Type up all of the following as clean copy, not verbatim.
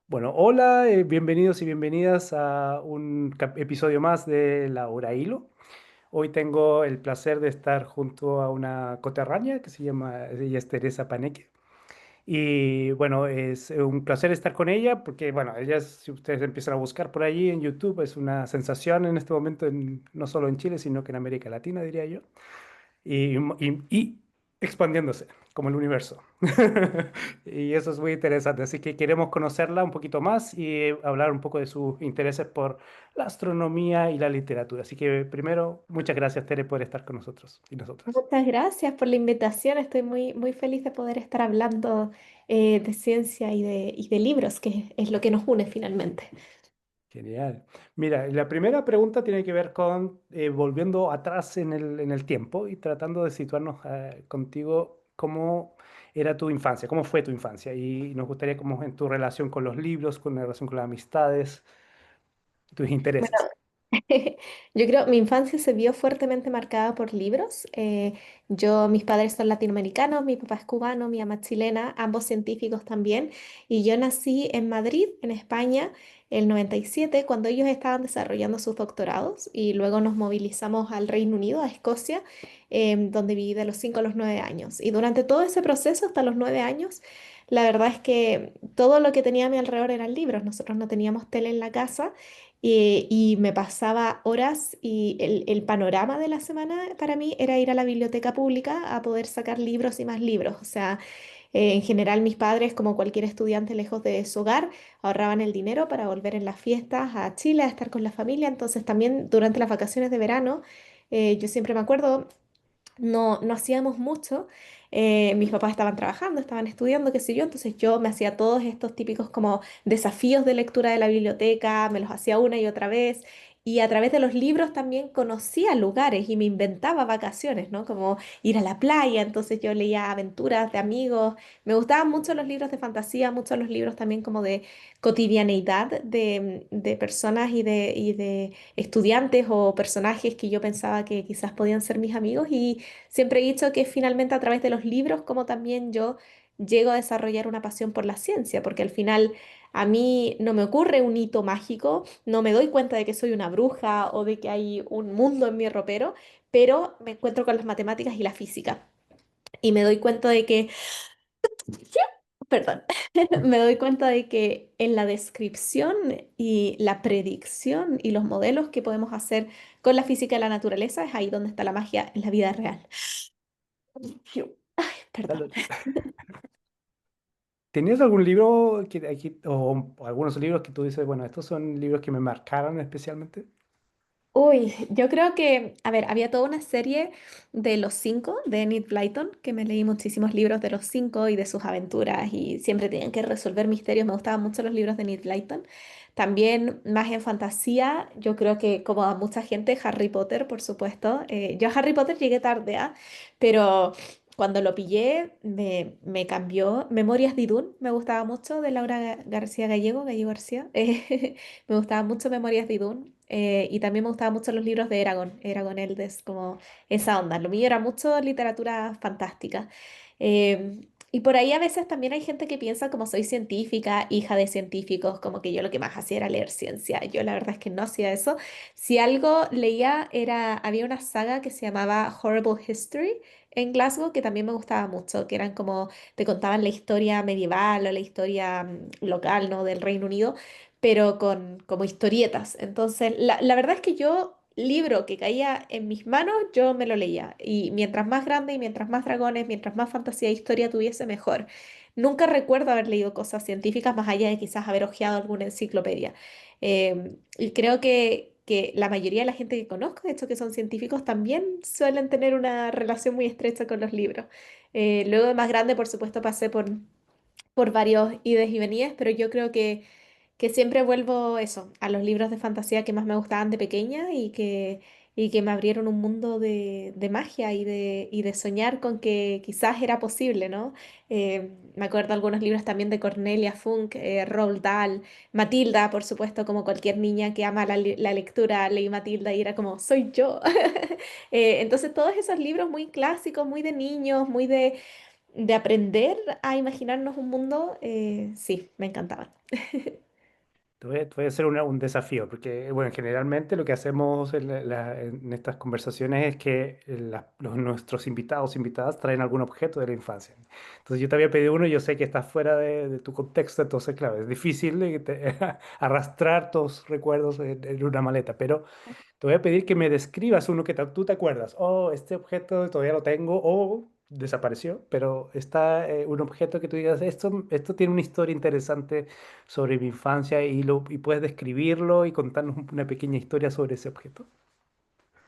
Bueno, hola, bienvenidos y bienvenidas a un episodio más de La Hora Hilo. Hoy tengo el placer de estar junto a una coterránea que se llama, ella es Teresa Paneque. Y bueno, es un placer estar con ella porque, bueno, ella, si ustedes empiezan a buscar por allí en YouTube, es una sensación en este momento, no solo en Chile, sino que en América Latina, diría yo y expandiéndose como el universo. Y eso es muy interesante. Así que queremos conocerla un poquito más y hablar un poco de sus intereses por la astronomía y la literatura. Así que primero, muchas gracias, Tere, por estar con nosotros y nosotras. Muchas gracias por la invitación. Estoy muy feliz de poder estar hablando de ciencia y de libros, que es lo que nos une finalmente. Genial. Mira, la primera pregunta tiene que ver con volviendo atrás en el tiempo y tratando de situarnos contigo cómo era tu infancia, cómo fue tu infancia. Y nos gustaría cómo en tu relación con los libros, con la relación con las amistades, tus intereses. Yo creo mi infancia se vio fuertemente marcada por libros. Mis padres son latinoamericanos, mi papá es cubano, mi mamá es chilena, ambos científicos también. Y yo nací en Madrid, en España, el 97, cuando ellos estaban desarrollando sus doctorados. Y luego nos movilizamos al Reino Unido, a Escocia, donde viví de los 5 a los 9 años. Y durante todo ese proceso, hasta los 9 años, la verdad es que todo lo que tenía a mi alrededor eran libros. Nosotros no teníamos tele en la casa. Y me pasaba horas y el panorama de la semana para mí era ir a la biblioteca pública a poder sacar libros y más libros. O sea, en general mis padres, como cualquier estudiante lejos de su hogar, ahorraban el dinero para volver en las fiestas a Chile a estar con la familia. Entonces también durante las vacaciones de verano, yo siempre me acuerdo no hacíamos mucho. Mis papás estaban trabajando, estaban estudiando, qué sé yo, entonces yo me hacía todos estos típicos como desafíos de lectura de la biblioteca, me los hacía una y otra vez. Y a través de los libros también conocía lugares y me inventaba vacaciones, ¿no? Como ir a la playa, entonces yo leía aventuras de amigos. Me gustaban mucho los libros de fantasía, mucho los libros también como de cotidianeidad de personas y de estudiantes o personajes que yo pensaba que quizás podían ser mis amigos. Y siempre he dicho que finalmente a través de los libros, como también yo llego a desarrollar una pasión por la ciencia, porque al final a mí no me ocurre un hito mágico, no me doy cuenta de que soy una bruja o de que hay un mundo en mi ropero, pero me encuentro con las matemáticas y la física. Y me doy cuenta de que, perdón, me doy cuenta de que en la descripción y la predicción y los modelos que podemos hacer con la física de la naturaleza es ahí donde está la magia en la vida real. Fiu. Perdón. Salud. ¿Tenías algún libro o algunos libros que tú dices, bueno, estos son libros que me marcaron especialmente? Uy, yo creo que, a ver, había toda una serie de Los Cinco de Enid Blyton, que me leí muchísimos libros de Los Cinco y de sus aventuras y siempre tenían que resolver misterios. Me gustaban mucho los libros de Enid Blyton. También más en fantasía, yo creo que como a mucha gente, Harry Potter, por supuesto. Yo a Harry Potter llegué tarde, ¿ah? Pero cuando lo pillé me cambió. Memorias de Idún me gustaba mucho, de Laura García Gallego García. Me gustaban mucho Memorias de Idún. Y también me gustaban mucho los libros de Eragon Eldes, como esa onda. Lo mío era mucho literatura fantástica. Y por ahí a veces también hay gente que piensa como soy científica, hija de científicos, como que yo lo que más hacía era leer ciencia. Yo la verdad es que no hacía eso. Si algo leía había una saga que se llamaba Horrible History en Glasgow, que también me gustaba mucho, que eran como, te contaban la historia medieval o la historia local, ¿no? Del Reino Unido, pero con como historietas. Entonces, la verdad es que yo, libro que caía en mis manos, yo me lo leía. Y mientras más grande y mientras más dragones, mientras más fantasía e historia tuviese, mejor. Nunca recuerdo haber leído cosas científicas más allá de quizás haber hojeado alguna enciclopedia. Y creo que la mayoría de la gente que conozco, de hecho que son científicos, también suelen tener una relación muy estrecha con los libros. Luego de más grande, por supuesto, pasé por varios ides y venides, pero yo creo que siempre vuelvo eso, a los libros de fantasía que más me gustaban de pequeña y que me abrieron un mundo de magia y de soñar con que quizás era posible, ¿no? Me acuerdo algunos libros también de Cornelia Funk, Roald Dahl, Matilda, por supuesto, como cualquier niña que ama la lectura, leí Matilda y era como, soy yo. Entonces todos esos libros muy clásicos, muy de niños, muy de aprender a imaginarnos un mundo, sí, me encantaban. Te voy a hacer un desafío, porque, bueno, generalmente lo que hacemos en estas conversaciones es que nuestros invitados, invitadas, traen algún objeto de la infancia. Entonces yo te había pedido uno y yo sé que estás fuera de tu contexto, entonces, claro, es difícil arrastrar tus recuerdos en una maleta, pero te voy a pedir que me describas uno que tú te acuerdas. Oh, este objeto todavía lo tengo o desapareció, pero está un objeto que tú digas, esto tiene una historia interesante sobre mi infancia y puedes describirlo y contarnos una pequeña historia sobre ese objeto.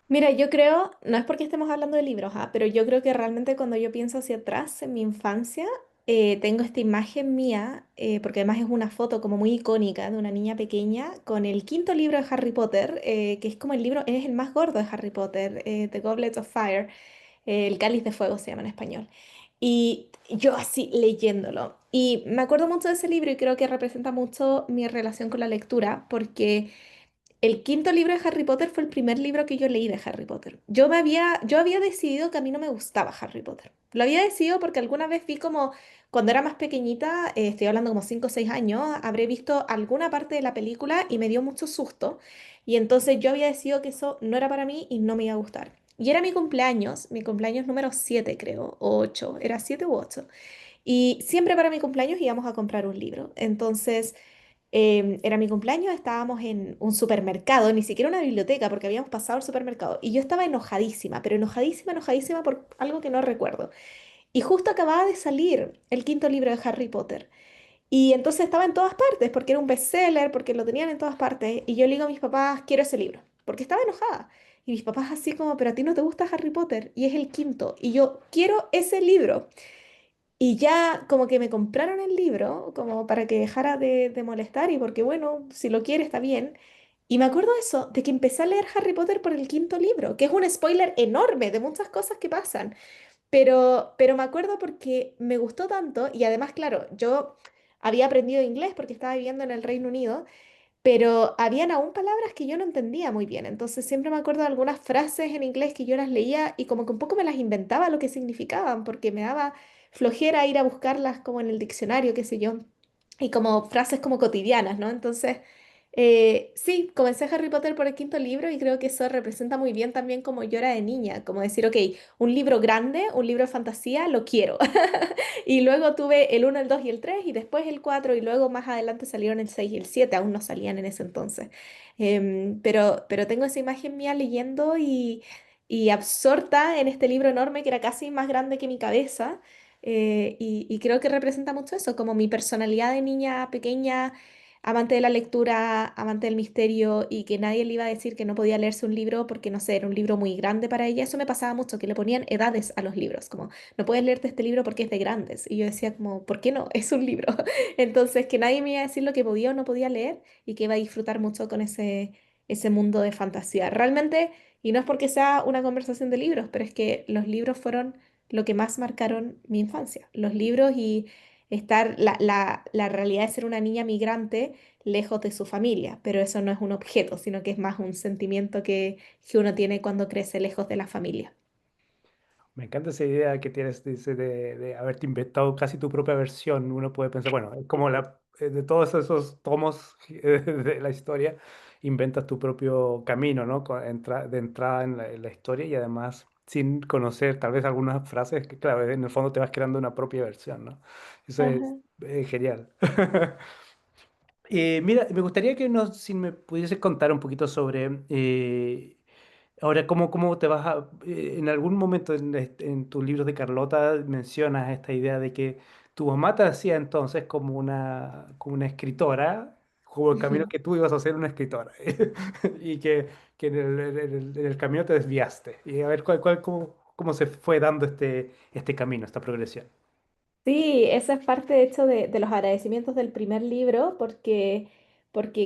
Mira, yo creo, no es porque estemos hablando de libros, pero yo creo que realmente cuando yo pienso hacia atrás en mi infancia, tengo esta imagen mía, porque además es una foto como muy icónica de una niña pequeña con el quinto libro de Harry Potter, que es como el libro, es el más gordo de Harry Potter, The Goblet of Fire, el Cáliz de Fuego se llama en español. Y yo así leyéndolo. Y me acuerdo mucho de ese libro y creo que representa mucho mi relación con la lectura, porque el quinto libro de Harry Potter fue el primer libro que yo leí de Harry Potter. Yo había decidido que a mí no me gustaba Harry Potter. Lo había decidido porque alguna vez vi como, cuando era más pequeñita, estoy hablando como 5 o 6 años, habré visto alguna parte de la película y me dio mucho susto. Y entonces yo había decidido que eso no era para mí y no me iba a gustar. Y era mi cumpleaños número 7 creo, o 8, era 7 u 8. Y siempre para mi cumpleaños íbamos a comprar un libro. Entonces era mi cumpleaños, estábamos en un supermercado, ni siquiera una biblioteca, porque habíamos pasado al supermercado. Y yo estaba enojadísima, pero enojadísima, enojadísima por algo que no recuerdo. Y justo acababa de salir el quinto libro de Harry Potter. Y entonces estaba en todas partes, porque era un bestseller, porque lo tenían en todas partes. Y yo le digo a mis papás, quiero ese libro, porque estaba enojada. Y mis papás así como, pero a ti no te gusta Harry Potter, y es el quinto. Y yo, quiero ese libro. Y ya como que me compraron el libro, como para que dejara de molestar y porque bueno, si lo quiere está bien. Y me acuerdo eso, de que empecé a leer Harry Potter por el quinto libro, que es un spoiler enorme de muchas cosas que pasan. Pero me acuerdo porque me gustó tanto y además, claro, yo había aprendido inglés porque estaba viviendo en el Reino Unido, pero habían aún palabras que yo no entendía muy bien. Entonces siempre me acuerdo de algunas frases en inglés que yo las leía y como que un poco me las inventaba lo que significaban, porque me daba flojera ir a buscarlas como en el diccionario, qué sé yo, y como frases como cotidianas, ¿no? Entonces, sí, comencé Harry Potter por el quinto libro y creo que eso representa muy bien también como yo era de niña, como decir, ok, un libro grande, un libro de fantasía, lo quiero. Y luego tuve el uno, el 2 y el 3 y después el 4 y luego más adelante salieron el 6 y el 7 aún no salían en ese entonces. Pero tengo esa imagen mía leyendo y absorta en este libro enorme que era casi más grande que mi cabeza. Y creo que representa mucho eso, como mi personalidad de niña pequeña, amante de la lectura, amante del misterio y que nadie le iba a decir que no podía leerse un libro porque, no sé, era un libro muy grande para ella. Eso me pasaba mucho, que le ponían edades a los libros, como no puedes leerte este libro porque es de grandes. Y yo decía como, ¿por qué no? Es un libro. Entonces, que nadie me iba a decir lo que podía o no podía leer y que iba a disfrutar mucho con ese mundo de fantasía. Realmente, y no es porque sea una conversación de libros, pero es que los libros fueron lo que más marcaron mi infancia. Los libros y estar, la realidad de ser una niña migrante lejos de su familia, pero eso no es un objeto, sino que es más un sentimiento que uno tiene cuando crece lejos de la familia. Me encanta esa idea que tienes dice, de haberte inventado casi tu propia versión. Uno puede pensar, bueno, es como de todos esos tomos de la historia, inventas tu propio camino, ¿no? De entrada en la historia y además sin conocer tal vez algunas frases que, claro, en el fondo te vas creando una propia versión, ¿no? Eso es Ajá. genial. Mira, me gustaría que si me pudieses contar un poquito sobre ahora cómo te vas en algún momento en tus libros de Carlota mencionas esta idea de que tu mamá te hacía entonces como una escritora, como el camino que tú ibas a ser una escritora y que en el camino te desviaste. Y a ver cómo se fue dando este camino, esta progresión. Sí, esa es parte, de hecho, de los agradecimientos del primer libro, porque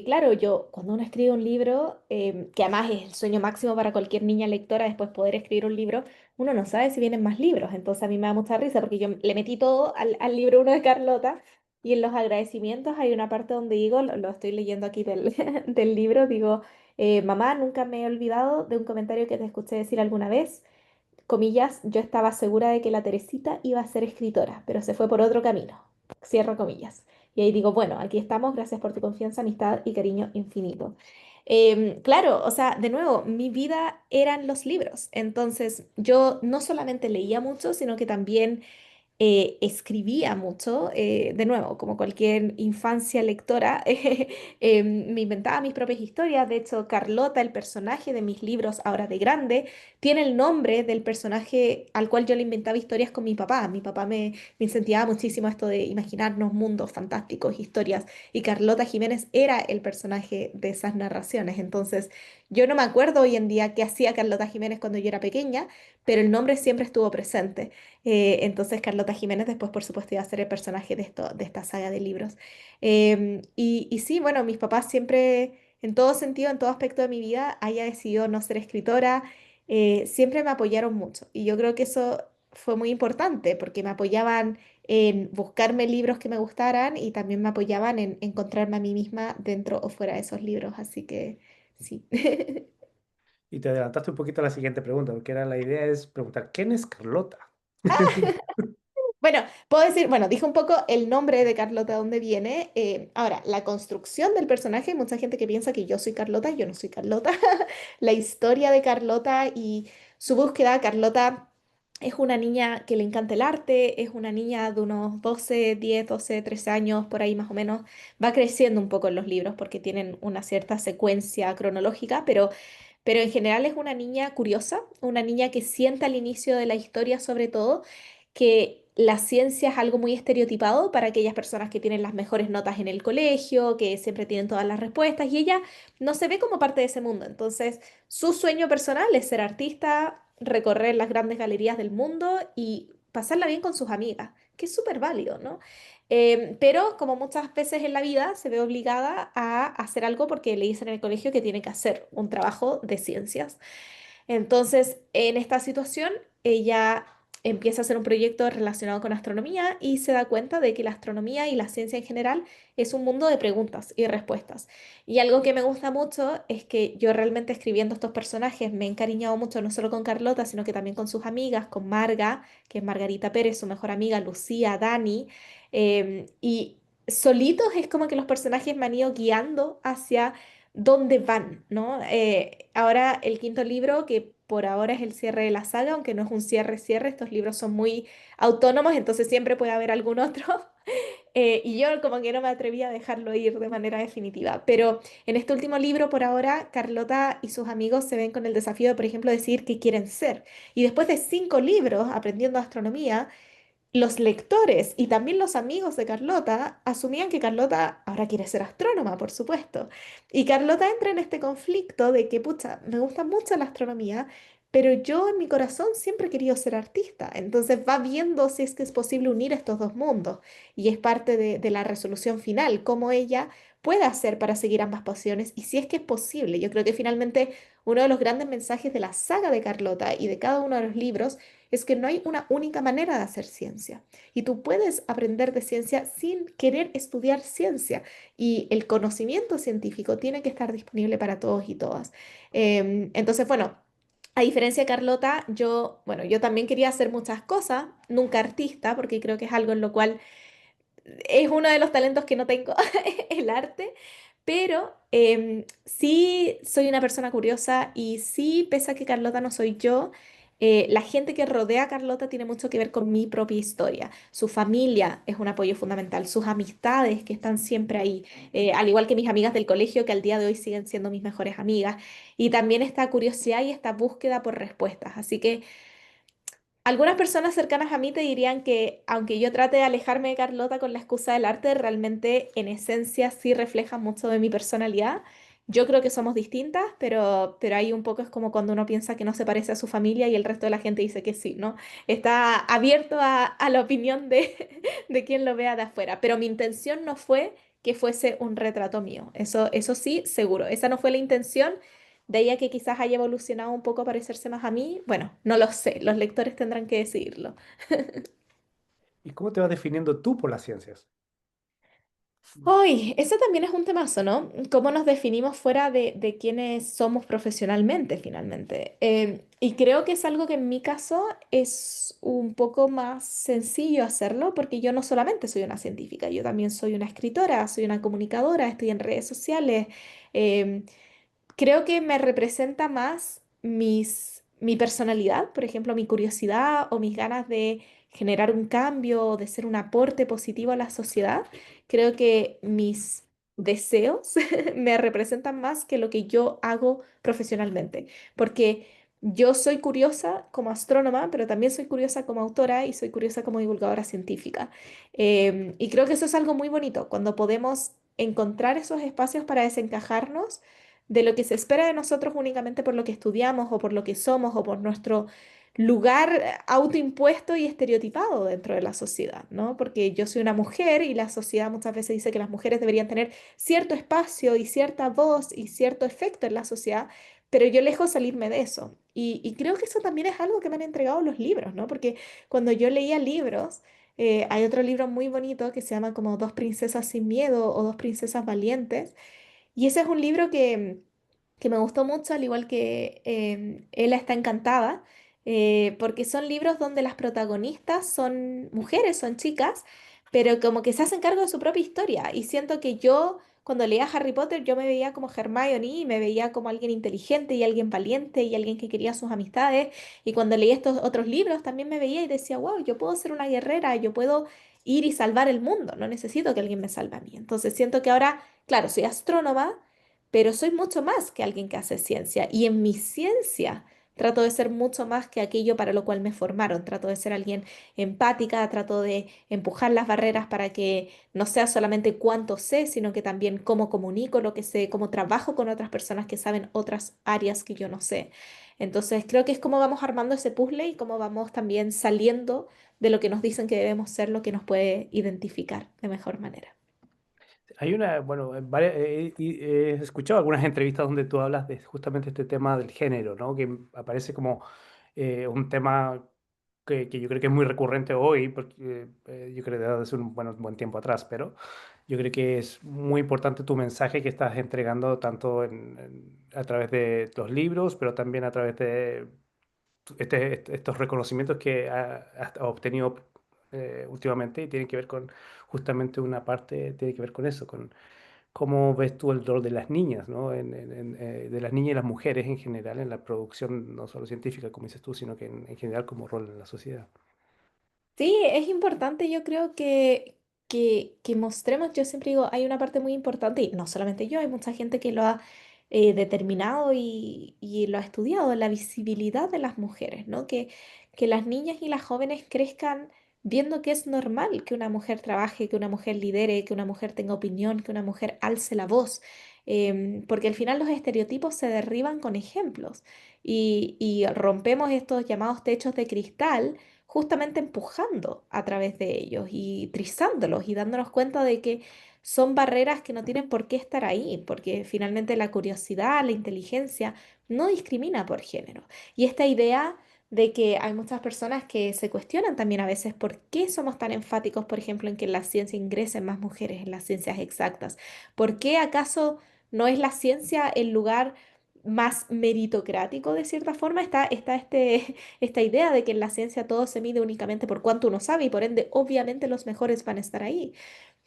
claro, yo cuando uno escribe un libro, que además es el sueño máximo para cualquier niña lectora, después poder escribir un libro, uno no sabe si vienen más libros, entonces a mí me da mucha risa, porque yo le metí todo al libro uno de Carlota, y en los agradecimientos hay una parte donde digo, lo estoy leyendo aquí del, del libro, digo, mamá, nunca me he olvidado de un comentario que te escuché decir alguna vez comillas, yo estaba segura de que la Teresita iba a ser escritora, pero se fue por otro camino. Cierro comillas. Y ahí digo, bueno, aquí estamos, gracias por tu confianza, amistad y cariño infinito. Claro, o sea, de nuevo, mi vida eran los libros. Entonces, yo no solamente leía mucho, sino que también escribía mucho, de nuevo, como cualquier infancia lectora, me inventaba mis propias historias. De hecho, Carlota, el personaje de mis libros ahora de grande, tiene el nombre del personaje al cual yo le inventaba historias con mi papá. Mi papá me incentivaba muchísimo esto de imaginarnos mundos fantásticos, historias, y Carlota Jiménez era el personaje de esas narraciones. Entonces, yo no me acuerdo hoy en día qué hacía Carlota Jiménez cuando yo era pequeña, pero el nombre siempre estuvo presente. Entonces Carlota Jiménez después, por supuesto, iba a ser el personaje de esta saga de libros. Y sí, bueno, mis papás siempre, en todo sentido, en todo aspecto de mi vida, haya decidido no ser escritora, siempre me apoyaron mucho. Y yo creo que eso fue muy importante porque me apoyaban en buscarme libros que me gustaran y también me apoyaban en encontrarme a mí misma dentro o fuera de esos libros. Así que sí. Y te adelantaste un poquito a la siguiente pregunta, porque era la idea es preguntar, ¿quién es Carlota? Bueno, puedo decir, bueno, dije un poco el nombre de Carlota, de dónde viene. Ahora, la construcción del personaje, hay mucha gente que piensa que yo soy Carlota, yo no soy Carlota. La historia de Carlota y su búsqueda, Carlota es una niña que le encanta el arte, es una niña de unos 12, 10, 12, 13 años, por ahí más o menos. Va creciendo un poco en los libros porque tienen una cierta secuencia cronológica, pero en general es una niña curiosa, una niña que siente al inicio de la historia sobre todo que la ciencia es algo muy estereotipado para aquellas personas que tienen las mejores notas en el colegio, que siempre tienen todas las respuestas, y ella no se ve como parte de ese mundo. Entonces, su sueño personal es ser artista, recorrer las grandes galerías del mundo y pasarla bien con sus amigas, que es súper válido, ¿no? Pero como muchas veces en la vida, se ve obligada a hacer algo porque le dicen en el colegio que tiene que hacer un trabajo de ciencias. Entonces, en esta situación, ella empieza a hacer un proyecto relacionado con astronomía y se da cuenta de que la astronomía y la ciencia en general es un mundo de preguntas y respuestas. Y algo que me gusta mucho es que yo realmente escribiendo estos personajes me he encariñado mucho no solo con Carlota, sino que también con sus amigas, con Marga, que es Margarita Pérez, su mejor amiga, Lucía, Dani, y solitos es como que los personajes me han ido guiando hacia dónde van, ¿no? Ahora el quinto libro, que por ahora es el cierre de la saga, aunque no es un cierre-cierre, estos libros son muy autónomos, entonces siempre puede haber algún otro. Y yo como que no me atreví a dejarlo ir de manera definitiva. Pero en este último libro, por ahora, Carlota y sus amigos se ven con el desafío de, por ejemplo, decir qué quieren ser. Y después de 5 libros aprendiendo astronomía, los lectores y también los amigos de Carlota asumían que Carlota ahora quiere ser astrónoma, por supuesto. Y Carlota entra en este conflicto de que, pucha, me gusta mucho la astronomía, pero yo en mi corazón siempre he querido ser artista. Entonces va viendo si es que es posible unir estos dos mundos. Y es parte de la resolución final, cómo ella puede hacer para seguir ambas pasiones y si es que es posible. Yo creo que finalmente uno de los grandes mensajes de la saga de Carlota y de cada uno de los libros es que no hay una única manera de hacer ciencia. Y tú puedes aprender de ciencia sin querer estudiar ciencia. Y el conocimiento científico tiene que estar disponible para todos y todas. Entonces, bueno. A diferencia de Carlota, bueno, yo también quería hacer muchas cosas, nunca artista, porque creo que es algo en lo cual es uno de los talentos que no tengo, el arte, pero sí soy una persona curiosa y sí, pese a que Carlota no soy yo, la gente que rodea a Carlota tiene mucho que ver con mi propia historia. Su familia es un apoyo fundamental, sus amistades que están siempre ahí, al igual que mis amigas del colegio que al día de hoy siguen siendo mis mejores amigas, y también esta curiosidad y esta búsqueda por respuestas. Así que... Algunas personas cercanas a mí te dirían que aunque yo trate de alejarme de Carlota con la excusa del arte, realmente en esencia sí refleja mucho de mi personalidad. Yo creo que somos distintas, pero ahí un poco es como cuando uno piensa que no se parece a su familia y el resto de la gente dice que sí, ¿no? Está abierto a la opinión de quien lo vea de afuera. Pero mi intención no fue que fuese un retrato mío. Eso sí, seguro. Esa no fue la intención. De ahí a que quizás haya evolucionado un poco a parecerse más a mí, bueno, no lo sé, los lectores tendrán que decidirlo. ¿Y cómo te vas definiendo tú por las ciencias? Hoy, eso también es un temazo, ¿no? ¿Cómo nos definimos fuera de quiénes somos profesionalmente, finalmente? Y creo que es algo que en mi caso es un poco más sencillo hacerlo porque yo no solamente soy una científica, yo también soy una escritora, soy una comunicadora, estoy en redes sociales. em, Creo que me representa más mi personalidad, por ejemplo, mi curiosidad o mis ganas de generar un cambio o de ser un aporte positivo a la sociedad. Creo que mis deseos me representan más que lo que yo hago profesionalmente, porque yo soy curiosa como astrónoma, pero también soy curiosa como autora y soy curiosa como divulgadora científica. Y creo que eso es algo muy bonito, cuando podemos encontrar esos espacios para desencajarnos de lo que se espera de nosotros únicamente por lo que estudiamos o por lo que somos o por nuestro lugar autoimpuesto y estereotipado dentro de la sociedad, ¿no? Porque yo soy una mujer y la sociedad muchas veces dice que las mujeres deberían tener cierto espacio y cierta voz y cierto efecto en la sociedad, pero yo lejos salirme de eso. Y creo que eso también es algo que me han entregado los libros, ¿no? Porque cuando yo leía libros, hay otro libro muy bonito que se llama como Dos princesas sin miedo o Dos princesas valientes y ese es un libro que me gustó mucho, al igual que Ella está encantada, porque son libros donde las protagonistas son mujeres, son chicas, pero como que se hacen cargo de su propia historia. Y siento que yo, cuando leía Harry Potter, yo me veía como Hermione y me veía como alguien inteligente y alguien valiente y alguien que quería sus amistades. Y cuando leí estos otros libros, también me veía y decía, wow, yo puedo ser una guerrera, yo puedo ir y salvar el mundo, no necesito que alguien me salve a mí. Entonces siento que ahora, claro, soy astrónoma, pero soy mucho más que alguien que hace ciencia y en mi ciencia trato de ser mucho más que aquello para lo cual me formaron. Trato de ser alguien empática, trato de empujar las barreras para que no sea solamente cuánto sé, sino que también cómo comunico lo que sé, cómo trabajo con otras personas que saben otras áreas que yo no sé. Entonces creo que es cómo vamos armando ese puzzle y cómo vamos también saliendo de lo que nos dicen que debemos ser, lo que nos puede identificar de mejor manera. Hay una, bueno, he escuchado algunas entrevistas donde tú hablas de justamente este tema del género, ¿no? Que aparece como un tema que yo creo que es muy recurrente hoy, porque yo creo que debe de ser un, bueno, un buen tiempo atrás, pero yo creo que es muy importante tu mensaje que estás entregando tanto a través de los libros, pero también a través de estos reconocimientos que has obtenido últimamente y tienen que ver con justamente una parte, tiene que ver con eso, con cómo ves tú el rol de las niñas, ¿no? De las niñas y las mujeres en general en la producción, no solo científica, como dices tú, sino que en general como rol en la sociedad. Sí, es importante, yo creo que mostremos, yo siempre digo, hay una parte muy importante, y no solamente yo, hay mucha gente que lo ha determinado y lo ha estudiado, la visibilidad de las mujeres, ¿no? Que las niñas y las jóvenes crezcan viendo que es normal que una mujer trabaje, que una mujer lidere, que una mujer tenga opinión, que una mujer alce la voz, porque al final los estereotipos se derriban con ejemplos y rompemos estos llamados techos de cristal justamente empujando a través de ellos y trizándolos y dándonos cuenta de que son barreras que no tienen por qué estar ahí, porque finalmente la curiosidad, la inteligencia no discrimina por género. Y esta idea de que hay muchas personas que se cuestionan también a veces por qué somos tan enfáticos, por ejemplo, en que en la ciencia ingresen más mujeres en las ciencias exactas. ¿Por qué acaso no es la ciencia el lugar más meritocrático de cierta forma? Está esta idea de que en la ciencia todo se mide únicamente por cuánto uno sabe y por ende obviamente los mejores van a estar ahí.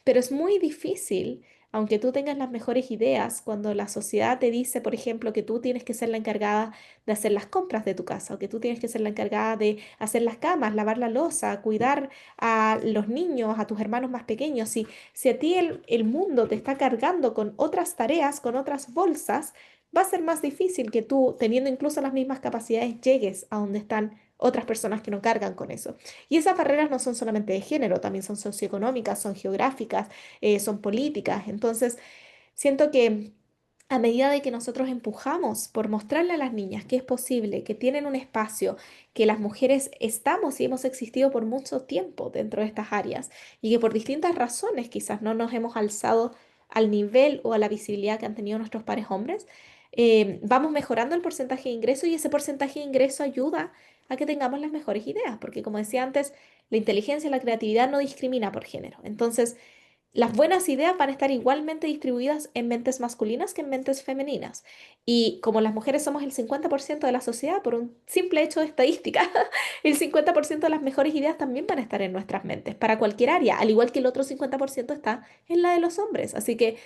Pero es muy difícil, aunque tú tengas las mejores ideas, cuando la sociedad te dice, por ejemplo, que tú tienes que ser la encargada de hacer las compras de tu casa o que tú tienes que ser la encargada de hacer las camas, lavar la loza, cuidar a los niños, a tus hermanos más pequeños. Si a ti el mundo te está cargando con otras tareas, con otras bolsas, va a ser más difícil que tú, teniendo incluso las mismas capacidades, llegues a donde están otras personas que no cargan con eso. Y esas barreras no son solamente de género, también son socioeconómicas, son geográficas, son políticas. Entonces, siento que a medida de que nosotros empujamos por mostrarle a las niñas que es posible, que tienen un espacio, que las mujeres estamos y hemos existido por mucho tiempo dentro de estas áreas y que por distintas razones quizás no nos hemos alzado al nivel o a la visibilidad que han tenido nuestros pares hombres, vamos mejorando el porcentaje de ingreso y ese porcentaje de ingreso ayuda a que tengamos las mejores ideas, porque como decía antes, la inteligencia y la creatividad no discrimina por género. Entonces, las buenas ideas van a estar igualmente distribuidas en mentes masculinas que en mentes femeninas. Y como las mujeres somos el 50% de la sociedad, por un simple hecho de estadística, el 50% de las mejores ideas también van a estar en nuestras mentes, para cualquier área, al igual que el otro 50% está en la de los hombres. Así que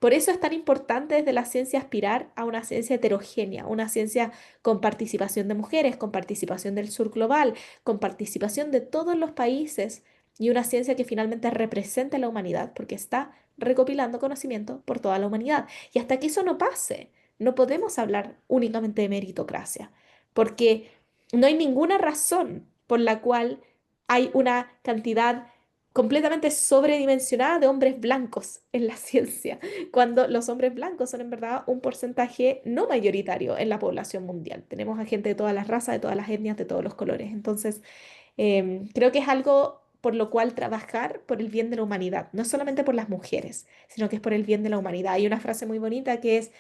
por eso es tan importante desde la ciencia aspirar a una ciencia heterogénea, una ciencia con participación de mujeres, con participación del sur global, con participación de todos los países y una ciencia que finalmente represente a la humanidad, porque está recopilando conocimiento por toda la humanidad. Y hasta que eso no pase, no podemos hablar únicamente de meritocracia, porque no hay ninguna razón por la cual hay una cantidad completamente sobredimensionada de hombres blancos en la ciencia, cuando los hombres blancos son en verdad un porcentaje no mayoritario en la población mundial. Tenemos a gente de todas las razas, de todas las etnias, de todos los colores. Entonces, creo que es algo por lo cual trabajar por el bien de la humanidad, no solamente por las mujeres, sino que es por el bien de la humanidad. Hay una frase muy bonita que es,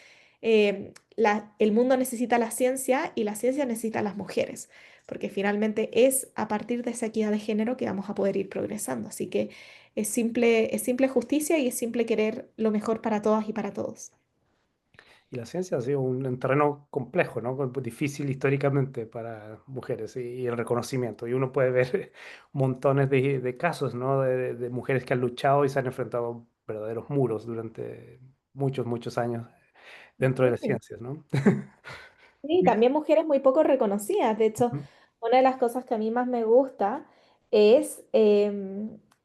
el mundo necesita la ciencia y la ciencia necesita a las mujeres, porque finalmente es a partir de esa equidad de género que vamos a poder ir progresando. Así que es simple justicia y es simple querer lo mejor para todas y para todos. Y la ciencia ha sido un terreno complejo, ¿no? Difícil históricamente para mujeres y el reconocimiento. Y uno puede ver montones de casos, ¿no? De mujeres que han luchado y se han enfrentado a verdaderos muros durante muchos, muchos años dentro de las Sí. ciencias, ¿no? Sí, también mujeres muy poco reconocidas. De hecho, Ujú. una de las cosas que a mí más me gusta es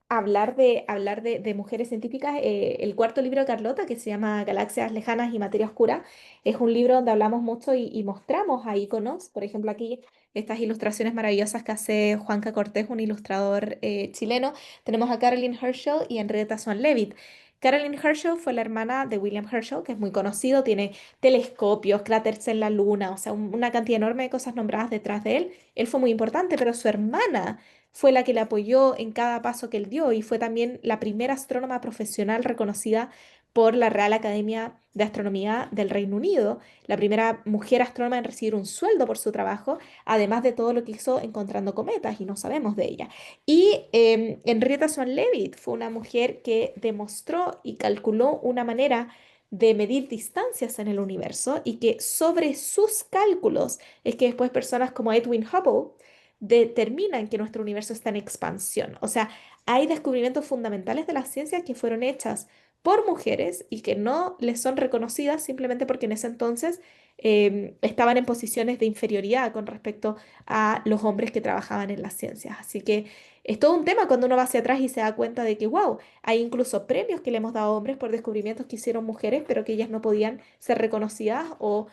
hablar de mujeres científicas. El cuarto libro de Carlota, que se llama Galaxias Lejanas y Materia Oscura, es un libro donde hablamos mucho y mostramos a íconos. Por ejemplo, aquí estas ilustraciones maravillosas que hace Juanca Cortés, un ilustrador chileno. Tenemos a Caroline Herschel y Henrietta Swan Leavitt. Caroline Herschel fue la hermana de William Herschel, que es muy conocido, tiene telescopios, cráteres en la luna, o sea, una cantidad enorme de cosas nombradas detrás de él. Él fue muy importante, pero su hermana fue la que le apoyó en cada paso que él dio y fue también la primera astrónoma profesional reconocida por la Real Academia de Astronomía del Reino Unido, la primera mujer astrónoma en recibir un sueldo por su trabajo, además de todo lo que hizo encontrando cometas, y no sabemos de ella. Y Henrietta Swan Leavitt fue una mujer que demostró y calculó una manera de medir distancias en el universo y que sobre sus cálculos es que después personas como Edwin Hubble determinan que nuestro universo está en expansión. O sea, hay descubrimientos fundamentales de las ciencias que fueron hechas por mujeres y que no les son reconocidas simplemente porque en ese entonces estaban en posiciones de inferioridad con respecto a los hombres que trabajaban en las ciencias. Así que es todo un tema cuando uno va hacia atrás y se da cuenta de que, wow, hay incluso premios que le hemos dado a hombres por descubrimientos que hicieron mujeres, pero que ellas no podían ser reconocidas o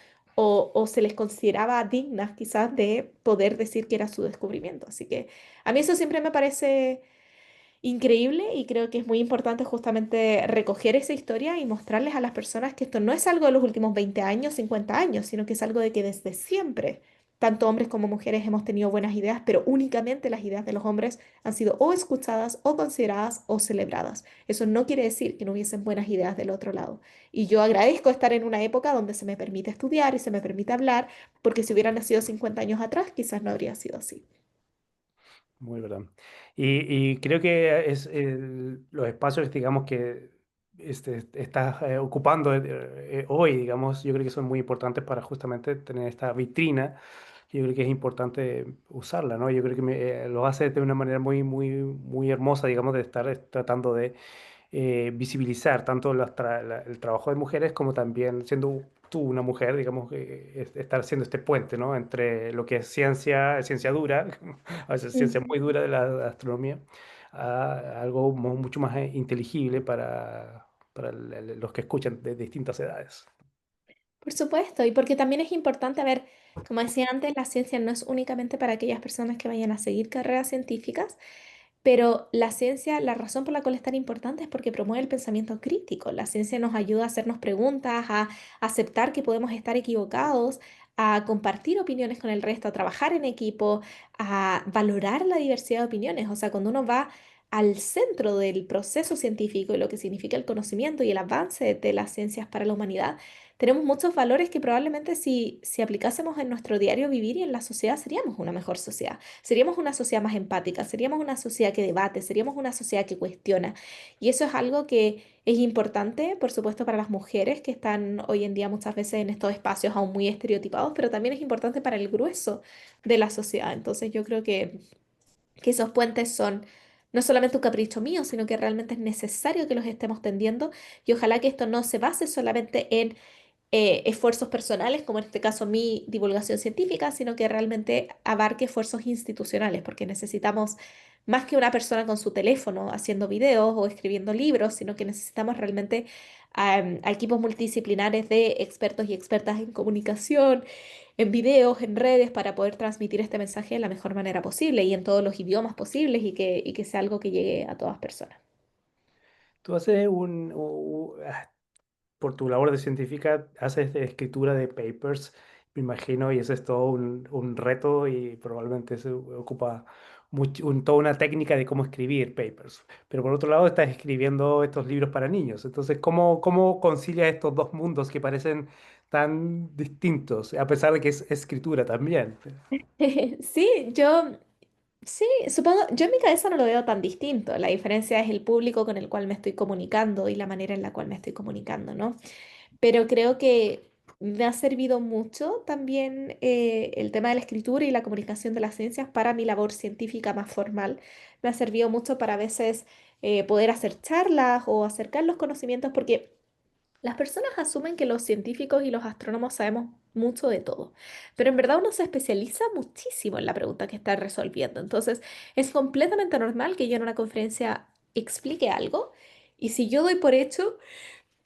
se les consideraba dignas quizás de poder decir que era su descubrimiento. Así que a mí eso siempre me parece increíble y creo que es muy importante justamente recoger esa historia y mostrarles a las personas que esto no es algo de los últimos 20 años, 50 años, sino que es algo de que desde siempre, tanto hombres como mujeres hemos tenido buenas ideas, pero únicamente las ideas de los hombres han sido o escuchadas o consideradas o celebradas. Eso no quiere decir que no hubiesen buenas ideas del otro lado. Y yo agradezco estar en una época donde se me permite estudiar y se me permite hablar, porque si hubiera nacido 50 años atrás, quizás no habría sido así. Muy verdad. Y creo que es los espacios, digamos, que estás ocupando hoy, digamos, yo creo que son muy importantes para justamente tener esta vitrina. Yo creo que es importante usarla, ¿no? Yo creo que lo hace de una manera muy, muy, muy hermosa, digamos, de estar tratando de visibilizar tanto el trabajo de mujeres como también siendo tú una mujer, digamos, estar haciendo este puente, ¿no? Entre lo que es ciencia, ciencia dura, a veces ciencia muy Ujú. dura de la astronomía, a algo mucho más inteligible para los que escuchan de distintas edades. Por supuesto, y porque también es importante, a ver, como decía antes, la ciencia no es únicamente para aquellas personas que vayan a seguir carreras científicas, pero la ciencia, la razón por la cual es tan importante es porque promueve el pensamiento crítico. La ciencia nos ayuda a hacernos preguntas, a aceptar que podemos estar equivocados, a compartir opiniones con el resto, a trabajar en equipo, a valorar la diversidad de opiniones. O sea, cuando uno va al centro del proceso científico y lo que significa el conocimiento y el avance de las ciencias para la humanidad, tenemos muchos valores que probablemente si aplicásemos en nuestro diario vivir y en la sociedad seríamos una mejor sociedad. Seríamos una sociedad más empática, seríamos una sociedad que debate, seríamos una sociedad que cuestiona. Y eso es algo que es importante, por supuesto, para las mujeres que están hoy en día muchas veces en estos espacios aún muy estereotipados, pero también es importante para el grueso de la sociedad. Entonces yo creo que esos puentes son no solamente un capricho mío, sino que realmente es necesario que los estemos tendiendo y ojalá que esto no se base solamente en esfuerzos personales, como en este caso mi divulgación científica, sino que realmente abarque esfuerzos institucionales, porque necesitamos más que una persona con su teléfono haciendo videos o escribiendo libros, sino que necesitamos realmente a equipos multidisciplinares de expertos y expertas en comunicación, en videos, en redes, para poder transmitir este mensaje de la mejor manera posible y en todos los idiomas posibles y que sea algo que llegue a todas personas. Tú haces por tu labor de científica, haces de escritura de papers, me imagino, y eso es todo un reto y probablemente se ocupa toda una técnica de cómo escribir papers. Pero por otro lado, estás escribiendo estos libros para niños. Entonces, ¿cómo concilias estos dos mundos que parecen tan distintos, a pesar de que es escritura también? Sí, sí, supongo, yo en mi cabeza no lo veo tan distinto. La diferencia es el público con el cual me estoy comunicando y la manera en la cual me estoy comunicando, ¿no? Pero creo que me ha servido mucho también el tema de la escritura y la comunicación de las ciencias para mi labor científica más formal. Me ha servido mucho para a veces poder hacer charlas o acercar los conocimientos, porque las personas asumen que los científicos y los astrónomos sabemos mucho de todo, pero en verdad uno se especializa muchísimo en la pregunta que está resolviendo. Entonces, es completamente normal que yo en una conferencia explique algo y si yo doy por hecho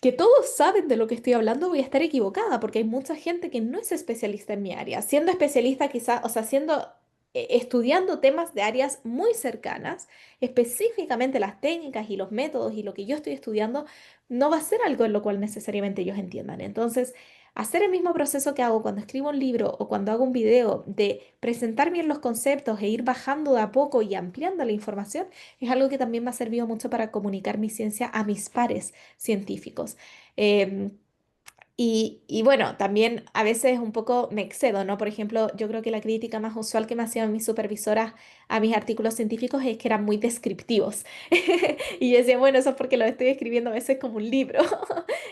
que todos saben de lo que estoy hablando, voy a estar equivocada, porque hay mucha gente que no es especialista en mi área. Siendo especialista quizás, o sea, estudiando temas de áreas muy cercanas, específicamente las técnicas y los métodos y lo que yo estoy estudiando, no va a ser algo en lo cual necesariamente ellos entiendan. Entonces, hacer el mismo proceso que hago cuando escribo un libro o cuando hago un video de presentar bien los conceptos e ir bajando de a poco y ampliando la información, es algo que también me ha servido mucho para comunicar mi ciencia a mis pares científicos. Em, y bueno, también a veces un poco me excedo, ¿no? Por ejemplo, yo creo que la crítica más usual que me hacían mis supervisoras a mis artículos científicos es que eran muy descriptivos. Y yo decía, bueno, eso es porque lo estoy escribiendo a veces como un libro.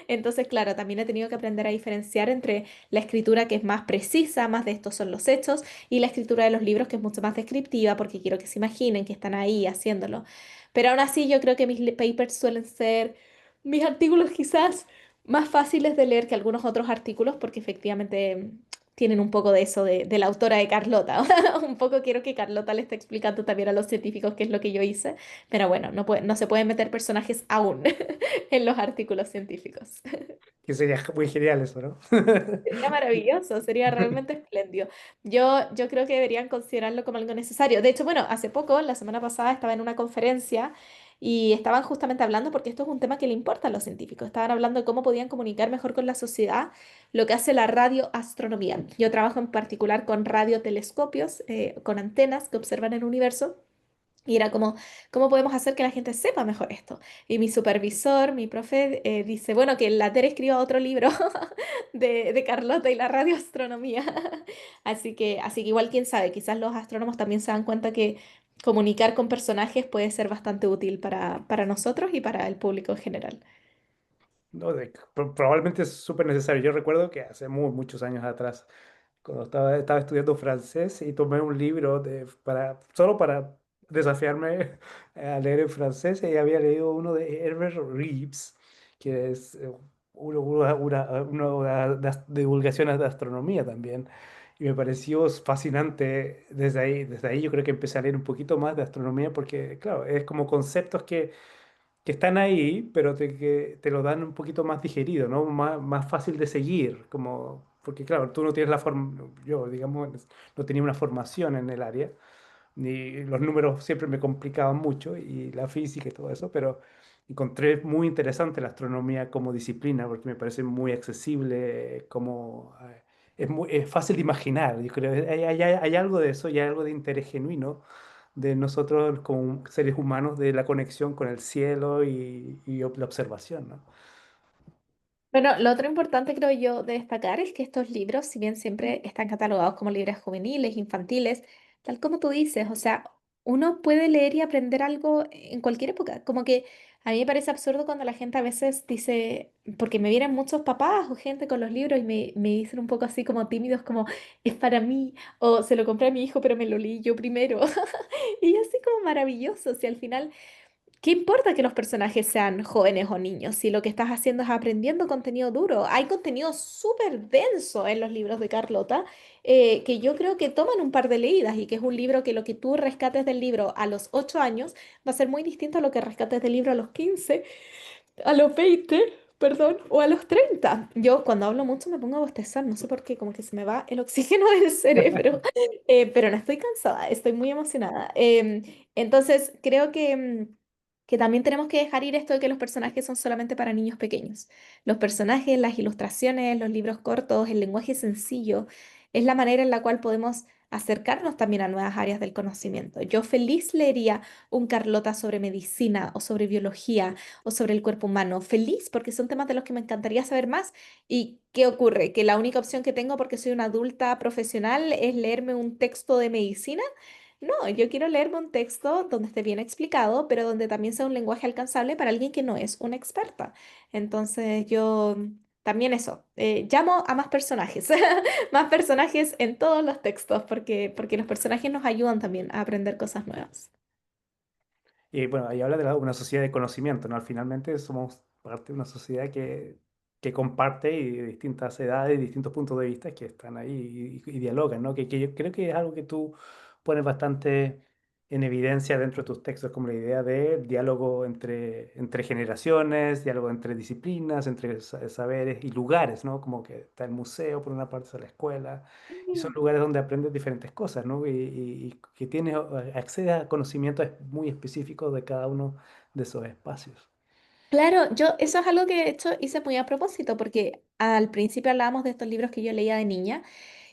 Entonces, claro, también he tenido que aprender a diferenciar entre la escritura que es más precisa, más de estos son los hechos, y la escritura de los libros que es mucho más descriptiva porque quiero que se imaginen que están ahí haciéndolo. Pero aún así, yo creo que mis papers suelen ser mis artículos quizás más fáciles de leer que algunos otros artículos porque efectivamente tienen un poco de eso de la autora de Carlota. Un poco quiero que Carlota le esté explicando también a los científicos qué es lo que yo hice, pero bueno, no se pueden meter personajes aún en los artículos científicos. Que sería muy genial eso, ¿no? Sería maravilloso, sería realmente espléndido. Yo creo que deberían considerarlo como algo necesario. De hecho, bueno, hace poco, la semana pasada, estaba en una conferencia y estaban justamente hablando, porque esto es un tema que le importa a los científicos, estaban hablando de cómo podían comunicar mejor con la sociedad lo que hace la radioastronomía. Yo trabajo en particular con radiotelescopios, con antenas que observan el universo. Y era como, ¿cómo podemos hacer que la gente sepa mejor esto? Y mi supervisor, mi profe, dice, bueno, que la Tere escriba otro libro de Carlota y la radioastronomía. Así que igual quién sabe, quizás los astrónomos también se dan cuenta que comunicar con personajes puede ser bastante útil para nosotros y para el público en general. No, probablemente es súper necesario. Yo recuerdo que hace muchos años atrás, cuando estaba estudiando francés y tomé un libro solo para desafiarme a leer en francés y había leído uno de Herbert Reeves, que es una divulgación de astronomía también. Y me pareció fascinante desde ahí yo creo que empecé a leer un poquito más de astronomía porque, claro, es como conceptos que están ahí, pero que te lo dan un poquito más digerido, ¿no? Más fácil de seguir, porque claro, tú no tienes yo, digamos, no tenía una formación en el área, ni los números siempre me complicaban mucho, y la física y todo eso, pero encontré muy interesante la astronomía como disciplina, porque me parece muy accesible, es fácil de imaginar, yo creo, hay algo de eso, y hay algo de interés genuino de nosotros como seres humanos, de la conexión con el cielo y la observación, ¿no? Bueno, lo otro importante creo yo de destacar es que estos libros, si bien siempre están catalogados como libros juveniles, infantiles, tal como tú dices, o sea, uno puede leer y aprender algo en cualquier época. Como que a mí me parece absurdo cuando la gente a veces dice, porque me vienen muchos papás o gente con los libros y me dicen un poco así como tímidos, como es para mí, o se lo compré a mi hijo, pero me lo leí yo primero. Y yo así como maravilloso, si al final... ¿Qué importa que los personajes sean jóvenes o niños si lo que estás haciendo es aprendiendo contenido duro? Hay contenido súper denso en los libros de Carlota que yo creo que toman un par de leídas y que es un libro que lo que tú rescates del libro a los 8 años va a ser muy distinto a lo que rescates del libro a los 15, a los 20, perdón, o a los 30. Yo cuando hablo mucho me pongo a bostezar, no sé por qué, como que se me va el oxígeno del cerebro, pero no estoy cansada, estoy muy emocionada. Entonces, creo que también tenemos que dejar ir esto de que los personajes son solamente para niños pequeños. Los personajes, las ilustraciones, los libros cortos, el lenguaje sencillo, es la manera en la cual podemos acercarnos también a nuevas áreas del conocimiento. Yo feliz leería un Carlota sobre medicina o sobre biología o sobre el cuerpo humano. Feliz porque son temas de los que me encantaría saber más. ¿Y qué ocurre? Que la única opción que tengo porque soy una adulta profesional es leerme un texto de medicina. No, yo quiero leerme un texto donde esté bien explicado, pero donde también sea un lenguaje alcanzable para alguien que no es una experta. Entonces yo también eso, llamo a más personajes, más personajes en todos los textos, porque los personajes nos ayudan también a aprender cosas nuevas. Y bueno, ahí habla de una sociedad de conocimiento, ¿no? Finalmente somos parte de una sociedad que comparte y de distintas edades, distintos puntos de vista que están ahí y dialogan, ¿no? Que yo creo que es algo que tú pones bastante en evidencia dentro de tus textos, como la idea de diálogo entre generaciones, diálogo entre disciplinas, entre saberes y lugares, ¿no? Como que está el museo, por una parte está la escuela, y son lugares donde aprendes diferentes cosas, ¿no? Y que tienes, accedes a conocimientos muy específicos de cada uno de esos espacios. Claro, yo eso es algo que de hecho hice muy a propósito, porque al principio hablábamos de estos libros que yo leía de niña